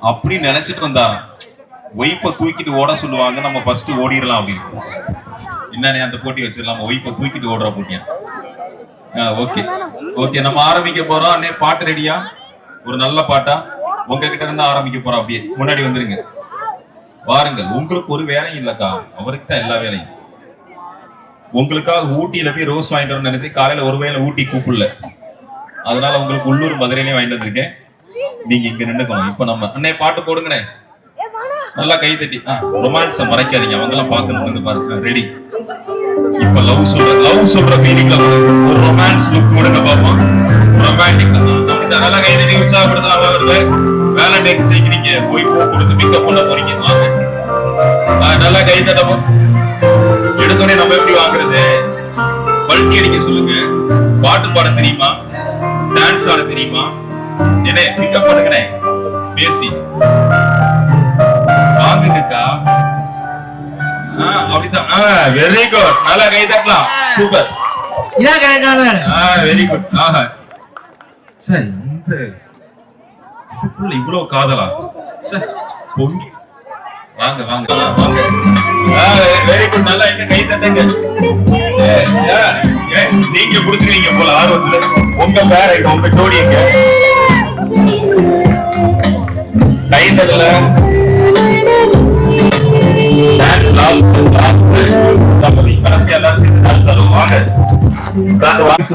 அப்படி நினைச்சிட்டு வந்தாரா? ஒய்ஃபை தூக்கிட்டு ஓட சொல்லுவாங்க, நம்ம ஃபர்ஸ்ட் ஓடிடலாம் அப்படின்னு. என்னன்னே அந்த போட்டி வச்சிடலாம். ஒய்ஃபை தூக்கிட்டு ஓடுற போட்டியா? ஓகே ஓகே, நம்ம ஆரம்பிக்க போறோம். அண்ணே பாட்டு ரெடியா? ஒரு நல்ல பாட்டா உங்ககிட்ட இருந்து ஆரம்பிக்க போறோம். அப்படியே முன்னாடி வந்துருங்க, வாருங்கள். உங்களுக்கு ஒரு வேலையும் இல்லக்கா, அவருக்கு தான் எல்லா வேலையும். உங்களுக்காக ஊட்டியில போய் ரோஸ் வாங்கிட்டு வரணும்னு நினைச்சு காலையில ஒரு வேளை ஊட்டி கூப்பிடல. அதனால உங்களுக்கு உள்ளூர் மதுரையிலேயே வாங்கிட்டு வந்திருக்கேன். நீங்க இங்க நின்னுக்கணும். இப்ப நம்ம அண்ணே பாட்டு போடுங்கண்ணே, நல்லா கை தட்டி. ரொமான்ஸ மறைக்காதீங்க, அவங்க எல்லாம் பாக்கணும். பாருங்க ரெடி. இப்ப லவ் சொல்ற மீனிங்ல ஒரு ரொமான்ஸ் லுக் கொடுங்க பாப்போம். ரொமான்டிக் நல்லா கை தட்டி உற்சாகப்படுத்தலாம். வேலண்டைன்ஸ் டேக்கு நீங்க போய் பூ கொடுத்து பிக்கப் பண்ண போறீங்க. நல்லா கை தட்டப்போம். எடுத்தோடனே நம்ம எப்படி வாங்குறது? பல்டி அடிக்க சொல்லுங்க. பாட்டு பாட தெரியுமா? டான்ஸ் ஆட தெரியுமா? என்ன பிக்கப் பண்ணுங்க, பேசி வாங்குங்கக்கா. அப்படிதான். வெரி குட், நல்லா கை தட்டலாம். Super, very good. சார் இந்த இதுக்குள்ள இவ்வளவு காதலா? பொங்கி வாங்க வாங்க வாங்க. வெரி குட், நல்லா இங்க கை தட்டுங்க. நீங்க கொடுத்துருவீங்க போல ஆர்வத்துல. உங்க பேர உங்க ஜோடிங்க கை தட்டல.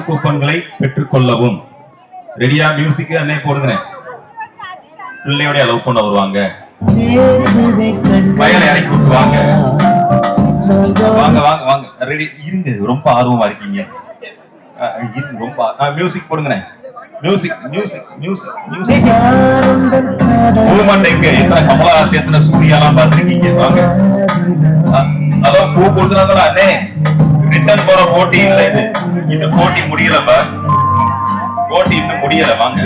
கூப்பன்களை பெற்றுக்கொள்ளவும். ரெடியா? மியூசிக் அண்ணே போடுங்க. பிள்ளையோட லவ் பண்ண வருவாங்க, வயலை இறக்கி விட்டுவாங்க. வாங்க வாங்க வாங்க, ரெடி இருங்க. ரொம்ப ஆர்வமா இருக்கீங்க. ரொம்ப மியூசிக் போடுங்க. Music music music music. கமலா சேர்த்துல சூர்யாலாம் பார்த்துருக்கீங்க. வாங்க. அதான் பூ கொடுத்துனாங்களா அண்ணே? ரிட்டர்ன் போற போட்டி இல்ல இது. இந்த போட்டி முடியல பாஸ், போட்டி இன்னும் முடியல. வாங்க.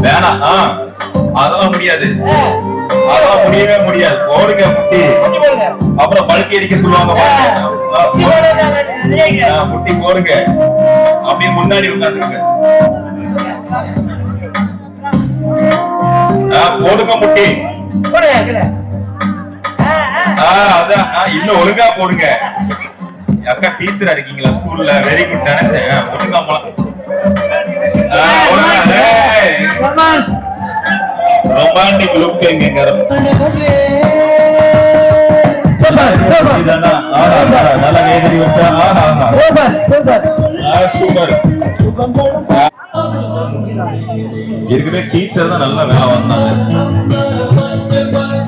வேணாம், அதெல்லாம் முடியாது, அதெல்லாம் முடியவே முடியாது. போடுங்க முட்டி. அப்புறம் பழுக்கி அடிக்க சொல்லுவாங்க. முட்டி போடுங்க. அப்படியே முன்னாடி உட்காந்துருங்க. போடுங்க முட்டி. அதான் இன்னும் ஒழுங்கா போடுங்க. அக்கா டீச்சரா இருக்கீங்களா ஸ்கூல்ல? வெரி குட், நினைச்சேன். ஒழுங்கா போலாம். ரொமான்டிக் லுக் எங்க இதானா? நல்லா கைதடி வச்சா. சூப்பர். ஏற்கனவே டீச்சர் தான் நல்லா வேலை வந்தாங்க.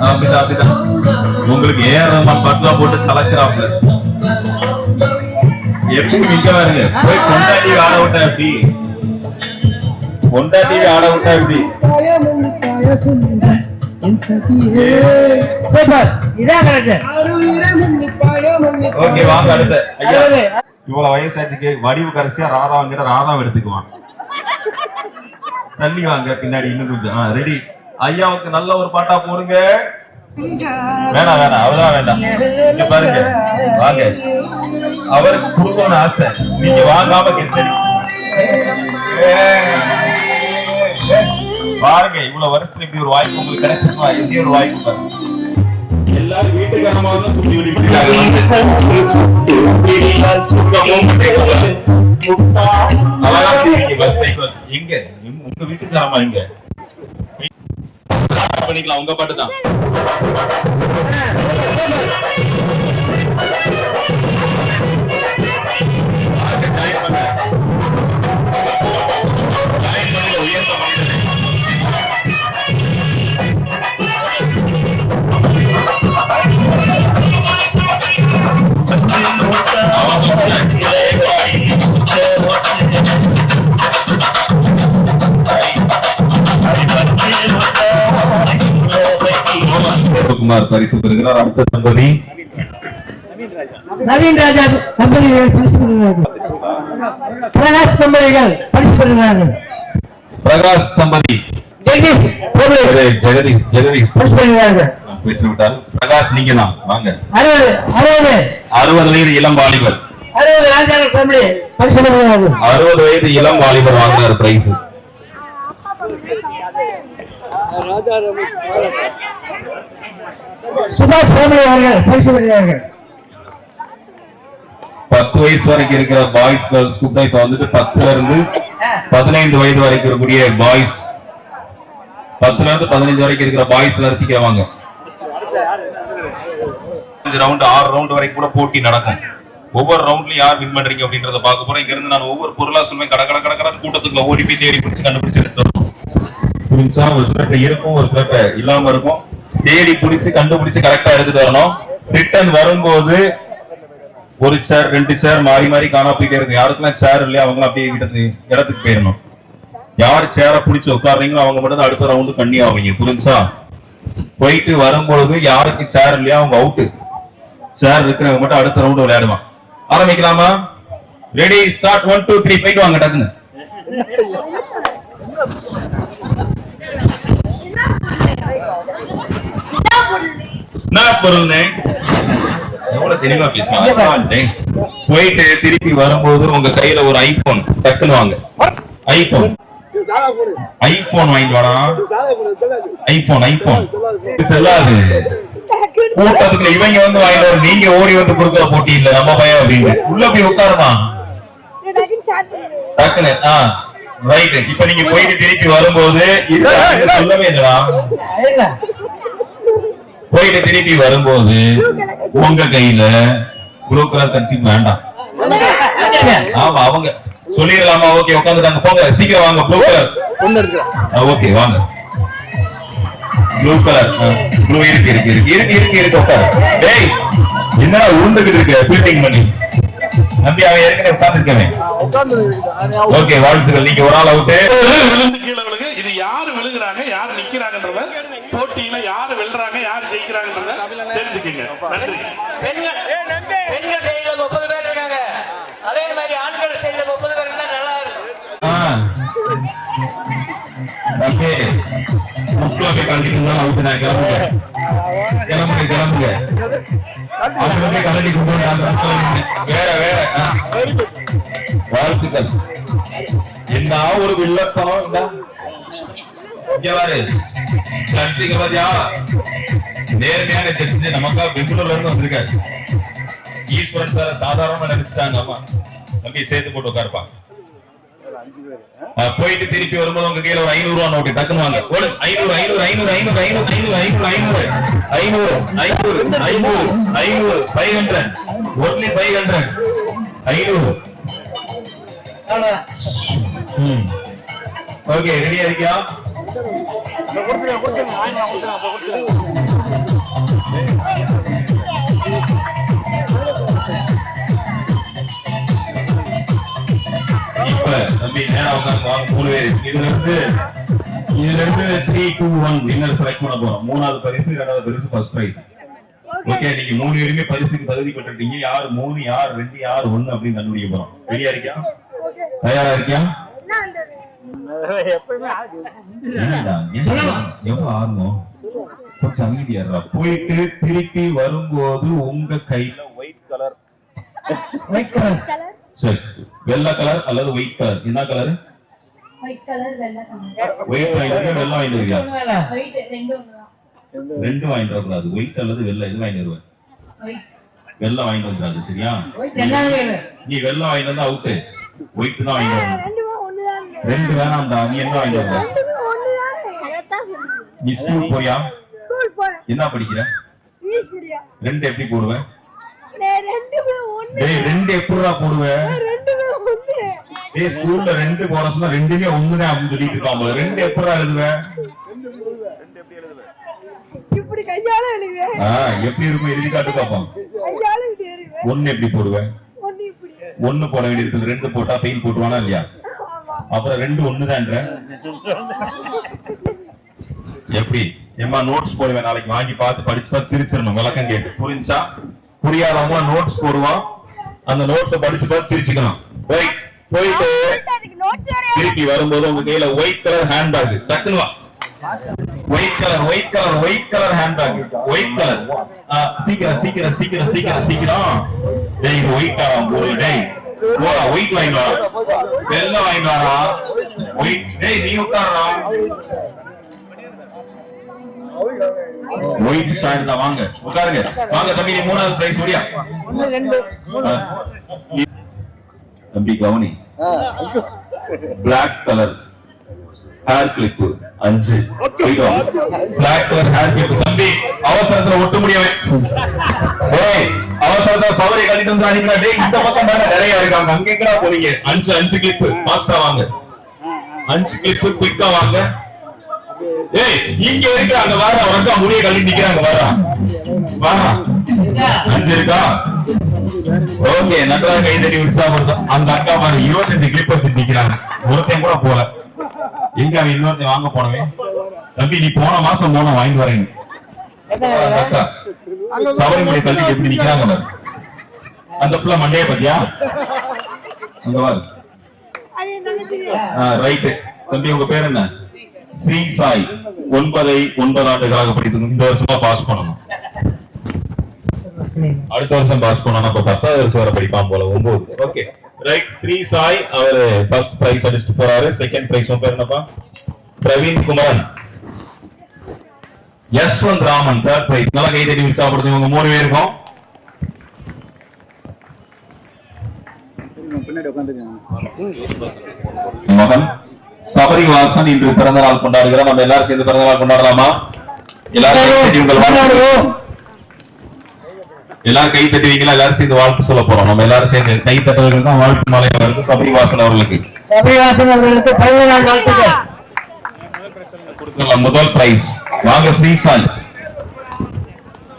அப்படிதான் உங்களுக்கு ஏஆர் பட்லா போட்டு கலக்கிறாப்ல. எப்படி மிக்க பாருங்க. போய் கொண்டாடி ஆட விட்டா எப்படி? கொண்டாடி ஆட விட்டா எப்படி? ஓகே வாங்க அடுத்த. ஐயா இவ்வளவு வயசாச்சுக்கு வடிவு கடைசியா ராதாங்கிட்ட ராதாவை எடுத்துக்குவான். தள்ளி வாங்க பின்னாடி இன்னும் கொஞ்சம். ரெடி. ஐயாவுக்கு நல்ல ஒரு பாட்டா போடுங்க. வேணாம் அவதான் வேண்டாம். இங்க பாருங்க வாங்க. அவருக்கு கொடுக்கணும்னு ஆசை. நீங்க வாங்காம கெட்டடி பாருங்க. இவ்வளவு வருஷத்துல இப்படி ஒரு வாய்ப்பு உங்களுக்கு கிடைச்சிருக்கா? எப்படி ஒரு வாய்ப்பு பாருங்க. எல்லாரும் வீட்டுக்காரமா தான் சுத்தி விட்டுட்டாங்க. எங்க உங்க வீட்டுக்காரமா எங்க பண்ணிக்கலாம்? உங்க பாட்டு தான். குமார் பரிசு பெறுகிறார். அடுத்த தம்பதி நவீன் ராஜா தம்பதிகள் பரிசு பெறுகிறார்கள். பிரகாஷ் தம்பதிகள் பரிசு பெறுகிறார்கள். பிரகாஷ் தம்பதி ஜெகதீஷ் பரிசு பெறுகிறார்கள். பெற்றுவிட்டார். பிரகாஷ் நீங்க தான் வாங்க. 60 வயது இளம் வாலிபர். 60 வயது இளம் வாலிபர் வாங்குறாரு பிரைஸ். சுபாஷ் ஃபேமிலி அவர்கள் பரிசு பெறுகிறார்கள். 10 வயசு வரைக்கும் இருக்கிற பாய்ஸ் கேர்ள்ஸ் கூப்பிட்டா இப்ப வந்துட்டு 10ல இருந்து 15 வயது வரைக்கும் இருக்கக்கூடிய பாய்ஸ், 10ல இருந்து 15 வரைக்கும் இருக்கிற பாய்ஸ் ரசிக்கிறவாங்க. 5 ரவுண்ட் 6 ரவுண்ட் வரைக்கும் கூட போட்டி நடக்கும். ஒவ்வொரு ரவுண்ட்லயும் யார் வின் பண்றீங்க அப்படின்றத பார்க்க போறோம். இங்க இருந்து நான் ஒவ்வொரு பொருளா சொல்லுவேன். கடற்கரை கூட்டத்துக்குள்ள ஓடி போய் தேடி பிடிச்சு கண்டுபிடிச்சு எடுத்து வரணும். ஒரு சிலட்ட இருக்கும், ஒரு சிலட்ட இல்லாம இருக்கும். தேடி பிடிச்சு கண்டுபிடிச்சு கரெக்டா எடுத்துட்டு வரணும். ரிட்டர்ன் வரும்போது ஒரு சேர் 2 சேர் மாறி மாறி காணா போயிட்டே இருக்கும். யாருக்கெல்லாம் சேர் இல்லையா அவங்க அப்படியே இடத்துக்கு போயிடணும். யார் சேரை பிடிச்சு உட்காடுறீங்களோ அவங்க மட்டும் தான் அடுத்த ரவுண்டு கண்ணி ஆவீங்க. புரிஞ்சா? போயிட்டு வரும்பொழுது யாருக்கு சேர் இல்லையா அவங்க அவுட்டு. சேர் இருக்கிறவங்க மட்டும் அடுத்த ரவுண்டு விளையாடுவான். ஆரம்பிக்கலாமா? Ready start. 1 2 3 போயிட்டு வாங்க டக்குன்னு. எவ்வளவு தெளிவா பேசுவாங்க. போயிட்டு திருப்பி வரும்போது உங்க கையில ஒரு ஐபோன் டக்குன்னு வாங்க. ஐபோன் வாங்கிட்டு வாடா. ஐபோன் செல்லாது. கூட்டத்துக்கு இவங்க வந்து வாங்கிட்டு வர, நீங்க ஓடி வந்து கொடுக்குற போட்டி இல்ல. நம்ம பையன் அப்படின்னு உள்ள போய் உட்காருமா டக்குன்னு. ரைட். இப்ப நீங்க போயிட்டு திருப்பி வரும்போது சொல்லவே இல்லடா. போயிட்டு திருப்பி வரும்போது உங்க கையில ப்ளூ கலர் கட்சி வேண்டாம். ஆமா அவங்க சொல்லிடலாமா? ஓகே உட்காந்துட்டாங்க. போங்க சீக்கிரம் வாங்க. ப்ளூ கலர் ஓகே வாங்க. ப்ளூ கலர் ப்ளூ இருக்கு உட்காரு. டேய் என்னடா உருண்டுகிட்டு இருக்க பில்டிங் பண்ணி? நம்பி அவன் ஏற்கனவே உட்கார்ந்துருக்கேன். ஓகே வாழ்த்துக்கள். நீங்க ஒரு ஆள் அவுட்டு. கீழே விழுகு. இது யாரு விழுகுறாங்க யாரு நிக்கிறாங்கன்றத போட்டியில யாரு வெல்றாங்க யாரு ஜெயிக்கிறாங்கன்றத தெரிஞ்சுக்கங்க. நன்றி. பெண்கள் சைடுல 30 பேர் இருக்காங்க. அதே மாதிரி ஆண்கள் சைடுல 30 பேர் இருந்தா நல்லா இருக்கும். ஓகே முக்கியமாக கண்டிப்பா அவுட். நான் கிளம்புங்க. அவங்க கலடி கொண்டு வேற வாழ்த்துக்கள். என்ன ஒரு வில்லத்தனம். நேர்மையான ஜட்ஜி நமக்கா பெங்களூர்ல இருந்து வந்திருக்காரு. ஈஸ்வரன் சார சாதாரணமா நினைச்சிட்டாங்க. அம்மா தம்பி சேர்த்து போட்டு உட்காருப்பாங்க. போயிட்டு திருப்பி வரும்போது உங்க கையில ஒரு 500 ரூபா நோட்டு டக்குன்னு வாங்க. 500 500 500 500 500 500 500 500 500 500 500 only 500 500. ஓகே, ரெடியா இருக்கியா? இப்ப தம்பி நேரா உட்காந்து வாங்க. 3 பேர் இதுல இருந்து 3, 2, 1 வின்னர் செலக்ட் பண்ண போறோம். 3வது பரிசு, 2வது பரிசு, ஃபர்ஸ்ட் பிரைஸ். ஓகே, நீங்க 3 பேருமே பரிசுக்கு தகுதி பெற்றுட்டீங்க. யார் 3, யார் 2, யார் 1 அப்படின்னு கண்டுபிடிக்க போறோம். ரெடியா இருக்கியா? தயாரா இருக்கியா? எவ்வளவு ஆர்வம், கொஞ்சம் அமைதியா. போயிட்டு திருப்பி வரும்போது உங்க கையில ஒயிட் கலர் சரி, வெள்ளை கலர் அல்லது ஒயிட் கலர், என்ன கலர்? ஒயிட் கலர், வெள்ளை கலர். ஒயிட் வாங்கிட்டு வெள்ளை வாங்கிட்டு இருக்கியா? ஒயிட் ரெண்டும் வாங்கிட்டு வரக்கூடாது. ஒயிட் அல்லது வெள்ளை எது வாங்கிட்டு வருவேன்? வெள்ளை வாங்கிட்டு வந்துடாது, சரியா? நீ வெள்ளை வாங்கிட்டு வந்தா அவுட்டு, ஒயிட் தான் வாங்கிட்டு வரணும். 2 வேணாம்டா. நீ என்ன வாங்கிட்டு வர? நீ ஸ்கூல் போறியா? என்ன படிக்கிற? 2 எப்படி போடுவேன்? 2 எப்படிடா போடுவேன்? ஸ்கூல்ல 2 போட சொன்னா 2மே 1 தான் அப்படின்னு சொல்லிட்டு இருக்காங்க. 2 எப்படிடா எழுதுவேன்? எப்படி இருக்கும் எழுதி காட்டு பாப்போம். 1 எப்படி போடுவேன்? 1 போட வேண்டியது. 2 போட்டா பெயின் போட்டுவானா இல்லையா? அப்புறம் 2 1 தான்ற. எப்படி ஏமா நோட்ஸ் போடுவேன். நாளைக்கு வாங்கி பார்த்து படிச்சு பார்த்து சிரிச்சிடணும். விளக்கம் கேட்டு புரிஞ்சா? புரியாதவங்க நோட்ஸ் போடுவோம். அந்த நோட்ஸை படிச்சு பார்த்து சிரிச்சுக்கணும். போயிட்டு திருப்பி வரும்போது உங்க கையில ஒயிட் கலர் ஹேண்ட் பேக் டக்குன்னு வா. White colour white colour white colour hand bag white colour. சீக்கிரம் சீக்கிரம் சீக்கிரம் சீக்கிரம் சீக்கிரம். டேய் இது ஒயிட் ஆகும் போடு. டேய் போடா, ஒயிட் வாங்கிட்டு வா. வெள்ளை வாங்கிட்டு வாடா. ஒயிட். டேய் நீ உட்கார்றா. ஒயிட் ஷார்ட் தான். வாங்க உட்காருங்க. வாங்க தம்பி, நீ 3வது பிரைஸ் ஓடியா. தம்பி கவனி. Black colour hair clip 5. Black colour hair clip. தம்பி அவசரத்துல ஒட்ட முடியவே. அவசரத்துல சவரை கட்டிட்டு வந்து டேய் இந்த பக்கம் தானே நிறைய இருக்காங்க, அங்க எங்கடா போறீங்க? 5 கிளிப் மாஸ்டர் வாங்க. 5 கிளிப் குயிக்கா வாங்க. ஏய் இங்க இருக்கு, அங்க வர உனக்கு முடிய கட்டி நிக்கிறாங்க. வர 5 இருக்கா? ஓகே, நன்றாக கை தட்டி உற்சாகப்படுத்தும். அந்த அக்கா பாரு 25 கிளிப் வச்சு நிக்கிறாங்க. ஒருத்தையும் கூட போல. எங்க அவன் இன்னொருத்தையும் வாங்க போனவன்? தம்பி நீ போன மாசம் வாங்கிட்டு வரேங்க. அக்கா சபரிமலை தள்ளி எப்படி நிக்கிறாங்க பாரு. அந்த பிள்ளை மண்டைய பத்தியா? அங்க பாரு. ரைட்டு. தம்பி உங்க பேர் என்ன? ஸ்ரீ சாய். 9 ஆண்டுகளாக படித்து இந்த வருஷமா பாஸ் பண்ணணும். அடுத்த வருஷம் பாஸ் பண்ணணும். அப்ப 10வது வருஷம் வரை படிப்பான் போல. 9. Okay right. ஸ்ரீ சாய் அவரு ஃபர்ஸ்ட் பிரைஸ் அடிச்சுட்டு போறாரு. செகண்ட் பிரைஸ் உங்க பேர் என்னப்பா? பிரவீன் குமரன். Yashwanth Raman third prize. நல்லா கை தட்டி உற்சாகப்படுத்துங்க. உங்க 3 பேருக்கும் மகன் சபரிவாசன் இன்று பிறந்த நாள் கொண்டாடுகிறோம். நம்ம எல்லாரும் சேர்ந்து பிறந்த நாள் கொண்டாடலாமா? எல்லாரும் கை தட்டுவீங்களா? எல்லாரும் சேர்ந்து வாழ்த்து சொல்ல போறோம். நம்ம எல்லாரும் சேர்ந்து கை தட்டுவதற்கு தான் வாழ்த்து மாலை அவருக்கு. சபரிவாசன் அவர்களுக்கு பிறந்த நாள் வாழ்த்துக்கள். முதல் பிரைஸ் வாங்க ஸ்ரீ சாய்.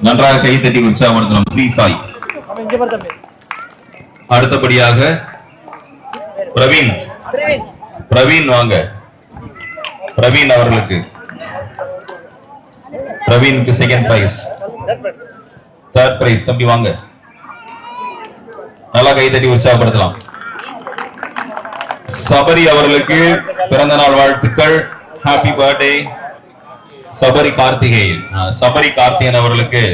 நன்றாக கை தட்டி உற்சாகப்படுத்தலாம் ஸ்ரீ சாய். அடுத்தபடியாக பிரவீன். பிரவீன் வாங்க. பிரவீன் அவர்களுக்கு பிரவீனுக்கு செகண்ட் பிரைஸ். தேர்ட் பிரைஸ் தம்பி வாங்க. நல்லா கை தட்டி உற்சாகப்படுத்தலாம். சபரி அவர்களுக்கு பிறந்த நாள் வாழ்த்துக்கள். Happy birthday Sabari Karthikeyan. சபரி கார்த்திகேயன் அவர்களுக்கு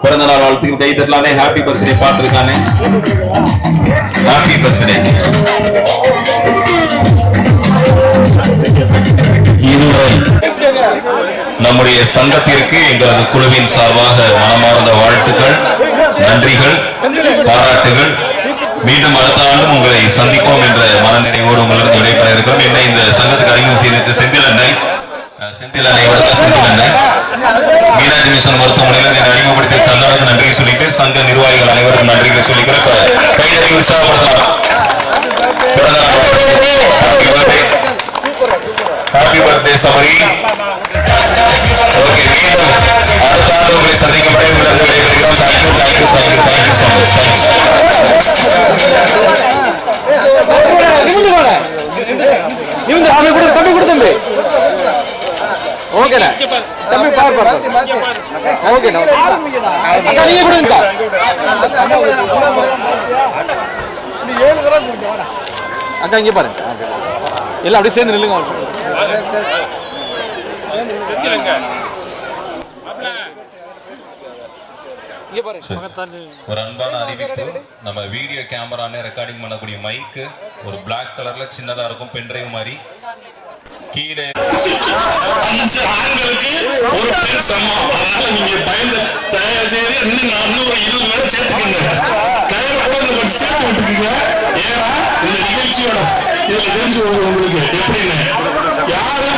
பிறந்த நாள் வாழ்த்துக்கள். கை தட்டலானே. ஹாப்பி பர்த்டே பாட்டு இருக்கானே. Happy birthday. இதுவரை நம்முடைய சங்கத்திற்கு எங்களது குழுவின் சார்பாக மனமார்ந்த வாழ்த்துக்கள், நன்றிகள், பாராட்டுகள். மீண்டும் அடுத்த ஆண்டும் உங்களை சந்திப்போம் என்ற மனநிறைவோடு உங்களிடம் விடைபெற இருக்கிறோம். என்னை இந்த சங்கத்துக்கு அறிமுகம் செய்த செந்தில் அண்ணை வளர்த்த செந்தில் அண்ணை மீனாட்சி மிஷன் மருத்துவமனையில் என்னை அறிமுகப்படுத்திய சந்தானத்துக்கு நன்றி சொல்லிட்டு சங்க நிர்வாகிகள் அனைவரும் நன்றிகளை சொல்லிக்கிறேன். கைதட்டி உற்சாகப்படுத்தலாம். Happy birthday Sabari. ஓகே, மீண்டும் அடுத்த ஆண்டு உங்களை சந்திக்கும் வரை உங்களிடம் விடைபெறுகிறோம். Thank you so much. அக்கா இங்க பாருங்க, எல்லாம் அப்படியே சேர்ந்து நில்லுங்க. ஒரு அன்பான அறிவிப்பு, நம்ம வீடியோ கேமரால ரெக்கார்டிங் பண்ணக்கூடிய மைக்கு ஒரு பிளாக் கலர்ல சின்னதா இருக்கும், பென்ட்ரைவ் மாதிரி. கீழே 5 ஆண்களுக்கு ஒரு பெண் சமம். அதனால நீங்க பயந்து தயவு செய்து இன்னும் 20 பேரை சேர்த்துக்கங்க. கையில கூட கொஞ்சம் சேர்த்து விட்டுக்குங்க. ஏன்னா இந்த நிகழ்ச்சியோட இதுல தெரிஞ்சு உங்களுக்கு எப்படின்னு யாரும்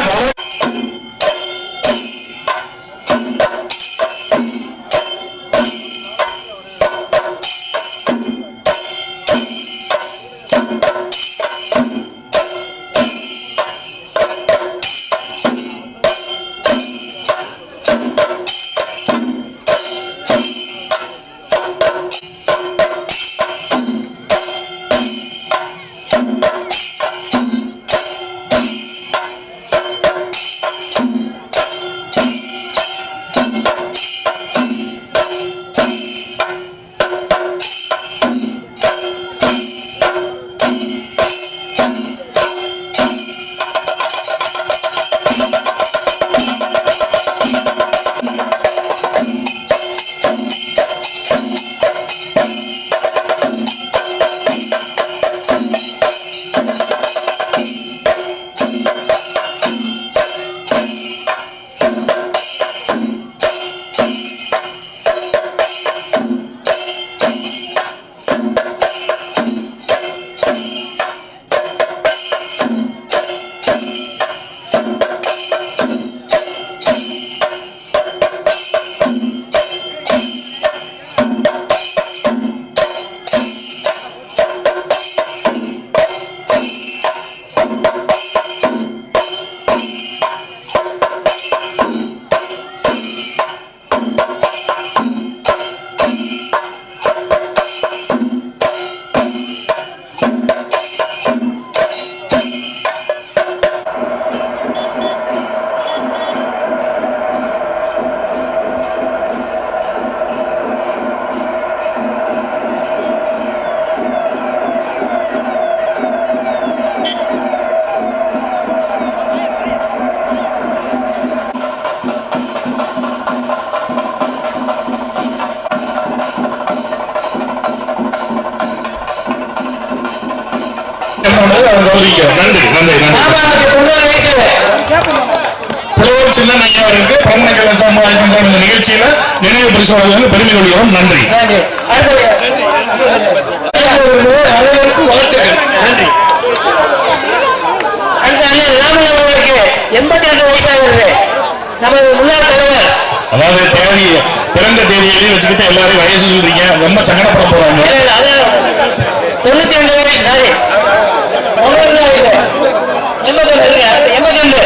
நன்றி நன்றி புலவர் சின்னன் ஐயா அவர்களுக்கு பரமனை கலாச்சாரம் இந்த நிகழ்ச்சியில நினைவு பரிசு வழங்குவதில் பெருமை கொள்கிறோம். நன்றி. அனைவருக்கும் வாழ்த்துக்கள். நன்றி. ராமலிங்கருக்கு 82 வயசாகிறது. நமது முன்னாள் தலைவர். அதாவது பிறந்த தேதியை வச்சுக்கிட்டு எல்லாரும் வயசு சொல்றீங்க, ரொம்ப சங்கடப்பட போறாங்க. 92 வயசு. சாரி 82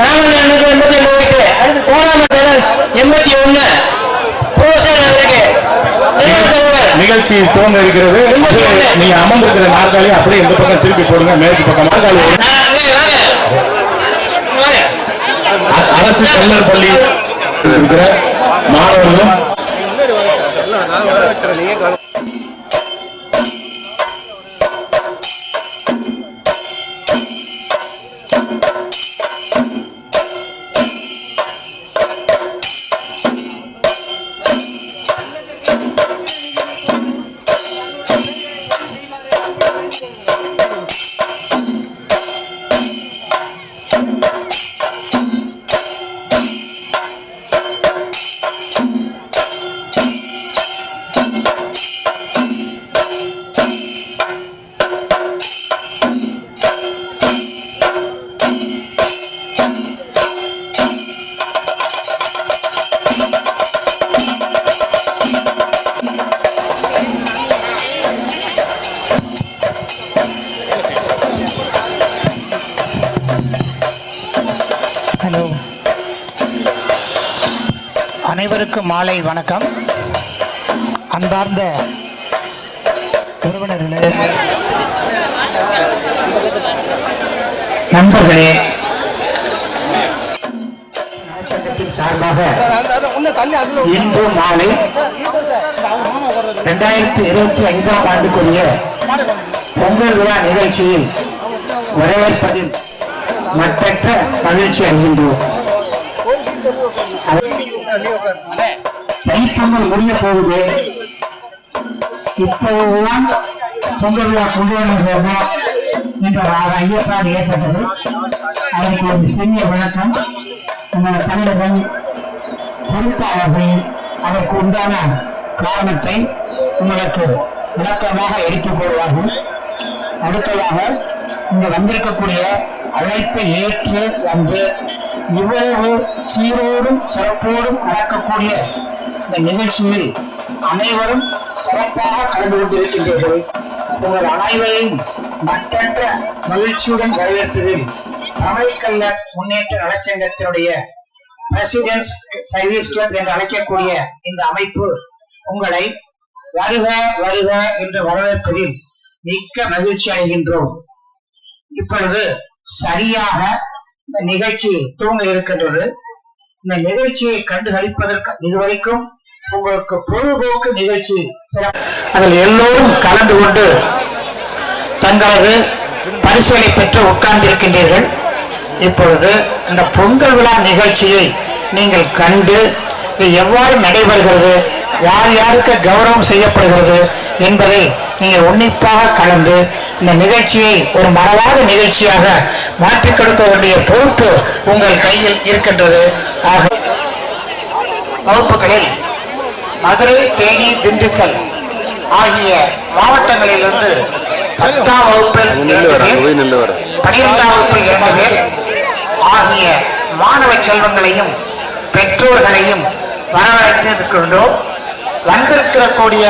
ராமலிங்கனுக்கு 82 வயசு. அடுத்து தோழாம 81 நிகழ்ச்சி துவங்க இருக்கிறது. நீங்க அமர்ந்திருக்கிற நாற்காலி அப்படியே இந்த பக்கம் திருப்பி போடுங்க. மேற்கு பக்கம் நாற்காலி. அரசு கல்லர் பள்ளி இருக்கிற மாணவர்களும் அனைவருக்கும் மாலை வணக்கம். அன்பார்ந்த உறவினர்களே, நண்பர்களே, நலச்சங்கத்தின் சார்பாக இன்று மாலை 2025ஆம் ஆண்டுக்குரிய பொங்கல் விழா நிகழ்ச்சியில் வரவேற்பதில் மற்றற்ற மகிழ்ச்சி அடைகின்றோம். தைப்பொங்கல் முடிய போகுது. இப்போதுதான் பொங்கல் விழா கொண்டு வந்தோமா என்ற ஐயப்பாடு ஏற்பட்டது. அதற்கு ஒரு சிறிய விளக்கம் நம்ம தமிழர்கள் பொறுப்பாளர்கள் அதற்கு உண்டான காரணத்தை உங்களுக்கு விளக்கமாக எடுத்துக் கொள்வார்கள். அடுத்ததாக இங்கு வந்திருக்கக்கூடிய அழைப்பை ஏற்று வந்து இவ்வளவு சீரோடும் சிறப்போடும் நடக்கக்கூடிய இந்த நிகழ்ச்சியில் அனைவரும் சிறப்பாக கலந்து கொண்டிருக்கின்றீர்கள். உங்கள் அனைவரையும் மற்றற்ற மகிழ்ச்சியுடன் வரவேற்பதில் தமிழ்கல்லர் முன்னேற்ற நலச்சங்கத்தினுடைய பிரசிடென்ட்ஸ் சர்வீஸ் கிளப் என்று அழைக்கக்கூடிய இந்த அமைப்பு உங்களை வருக வருக என்று வரவேற்பதில் மிக்க மகிழ்ச்சி அடைகின்றோம். இப்பொழுது சரியாக இந்த நிகழ்ச்சி தூங்க இருக்கின்றது. இந்த நிகழ்ச்சியை கண்டு களிப்பதற்கு இதுவரைக்கும் உங்களுக்கு பொழுதுபோக்கு நிகழ்ச்சி அதில் எல்லோரும் கலந்து கொண்டு தங்களது பரிசுகளை பெற்று உட்கார்ந்திருக்கின்றீர்கள். இப்பொழுது இந்த பொங்கல் விழா நிகழ்ச்சியை நீங்கள் கண்டு இது எவ்வாறு நடைபெறுகிறது, யார் யாருக்கு கௌரவம் செய்யப்படுகிறது என்பதை நீங்கள் உன்னிப்பாக கலந்து இந்த நிகழ்ச்சியை ஒரு மறவாத நிகழ்ச்சியாக மாற்றிக் கொடுக்க வேண்டிய பொறுப்பு உங்கள் கையில் இருக்கின்றது. ஆக வகுப்புகளில் மதுரை, தேனி, திண்டுக்கல் ஆகிய மாவட்டங்களிலிருந்து 10ஆம் வகுப்பில் 12ஆம் வகுப்பில் 2 பேர் ஆகிய மாணவ செல்வங்களையும் பெற்றோர்களையும் வரவழைத்திருக்கின்றோம். வந்திருக்கக்கூடிய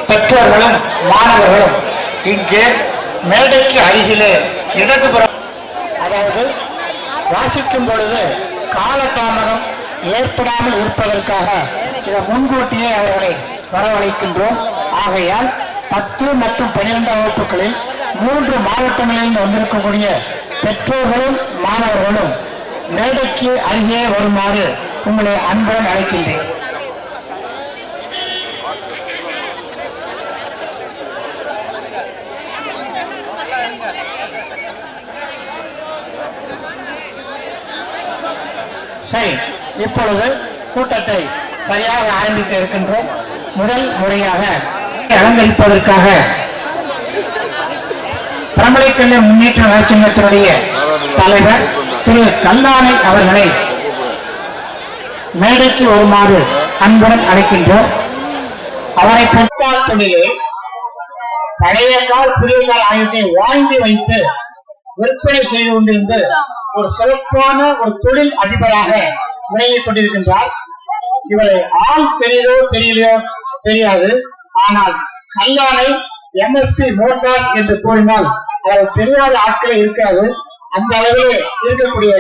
பெற்றோர்களும் மாணவர்களும் இங்கு மேடைக்கு அருகிலே இடதுபுறம், அதாவது வாசிக்கும் பொழுது காலதாமதம் ஏற்படாமல் இருப்பதற்காக இதை முன்கூட்டியே அவர்களை வரவழைக்கின்றோம். ஆகையால் 10 மற்றும் 12ஆம் வகுப்புகளில் 3 மாவட்டங்களில் வந்திருக்கக்கூடிய பெற்றோர்களும் மாணவர்களும் மேடைக்கு அருகே வருமாறு உங்களை அன்புடன் அழைக்கின்றேன். சரி, இப்பொழுது கூட்டத்தை சரியாக ஆரம்பிக்க இருக்கின்றோம். முதல் முறையாக அலங்கரிப்பதற்காக பிரமலைக்கல்ல முன்னேற்ற நலச்சங்கத்தினுடைய தலைவர் திரு கல்லானை அவர்களை மேடைக்கு வருமாறு அன்புடன் அழைக்கின்றோம். அவரை பொற்கால் தொழிலே பழைய கால் புதிய கால் ஆகியவற்றை வாங்கி வைத்து விற்பனை செய்து கொண்டிருந்து ஒரு சிறப்பான ஒரு தொழில் அதிபராக விளங்கிக் கொண்டிருக்கின்றார். இவரை ஆள் தெரியுதோ தெரியலையோ தெரியாது, ஆனால் கல்லானை MSP மோட்டார்ஸ் என்று கூறினால் அவரை தெரியாத ஆட்களே இருக்காது. அந்த அளவிலே இருக்கக்கூடிய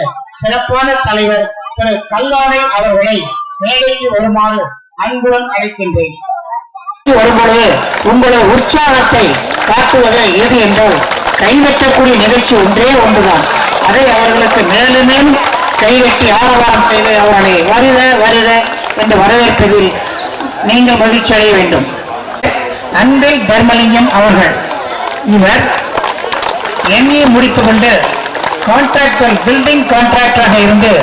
சிறப்பான தலைவர் திரு கல்லானை அவர்களை மேடைக்கு வருமாறு அன்புடன் அழைக்கின்றேன். வரும்பொழுது உங்களுடைய உற்சாகத்தை காட்டுவது எது என்றால் கைதட்டக்கூடிய நிகழ்ச்சி ஒன்றே ஒன்றுதான். அதை அவர்களுக்கு மேலும் மேலும் கைதட்டி ஆரவாரம் செய்து அவர்களை வருக வருக என்று வரவேற்பதில் நீங்கள் மகிழ்ச்சி அடைய வேண்டும். அன்பில் தர்மலிங்கம் அவர்கள், இவர் MA முடித்துக் கொண்டு கான்ட்ராக்டர் பில்டிங் கான்ட்ராக்டராக இருந்து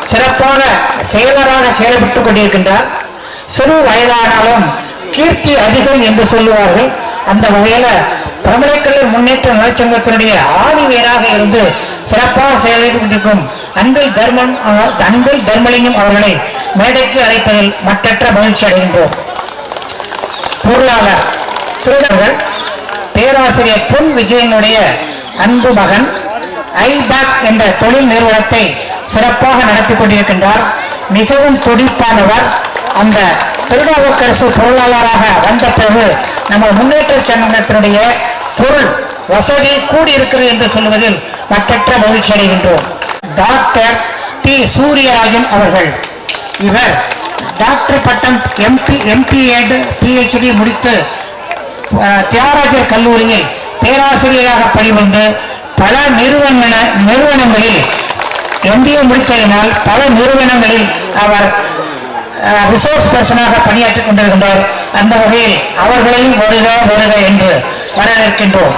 சிறப்பாக செயலராக செயல்பட்டுக் கொண்டிருக்கின்றார். சிறு வயதானாலும் கீர்த்தி அதிகம் என்று சொல்லுவார்கள். அந்த வகையில பிரமலைக்கல்லர் முன்னேற்ற நலச்சங்கத்தினுடைய ஆணிவேராக இருந்து சிறப்பாக செயல்பட்டுக் கொண்டிருக்கும் அன்பில் தர்மலிங்கம் அவர்களை மேடைக்கு அழைப்பதில் மற்றற்ற மகிழ்ச்சி அடைகின்றோம். பொருளாளர் திருடர்கள் பேராசிரியர் பொன் விஜயனுடைய அன்பு மகன் ஐபேக் என்ற தொழில் நிறுவனத்தை சிறப்பாக நடத்தி கொண்டிருக்கின்றார். மிகவும் துடிப்பானவர். அந்த திருநாவுக்கரசு பொருளாளராக வந்த பிறகு நம்ம முன்னேற்ற சங்கத்தினுடைய பொருள் வசதி கூடியிருக்கிறது என்று சொல்வதில் மற்றற்ற மகிழ்ச்சி அடைகின்றோம். Doctor D. சூரியராஜன் அவர்கள், இவர் டாக்டர் பட்டம் எம்பி.எட் PhD முடித்து தியாகராஜர் கல்லூரியில் பேராசிரியராக பணிபுரிந்து பல நிறுவனங்களில் MBA முடித்ததினால் பல நிறுவனங்களில் அவர் ரிசோர்ஸ் பர்சனாக பணியாற்றிக் கொண்டிருக்கின்றார். அந்த வகையில் அவர்களையும் வருக வருக என்று வரவேற்கின்றோம்.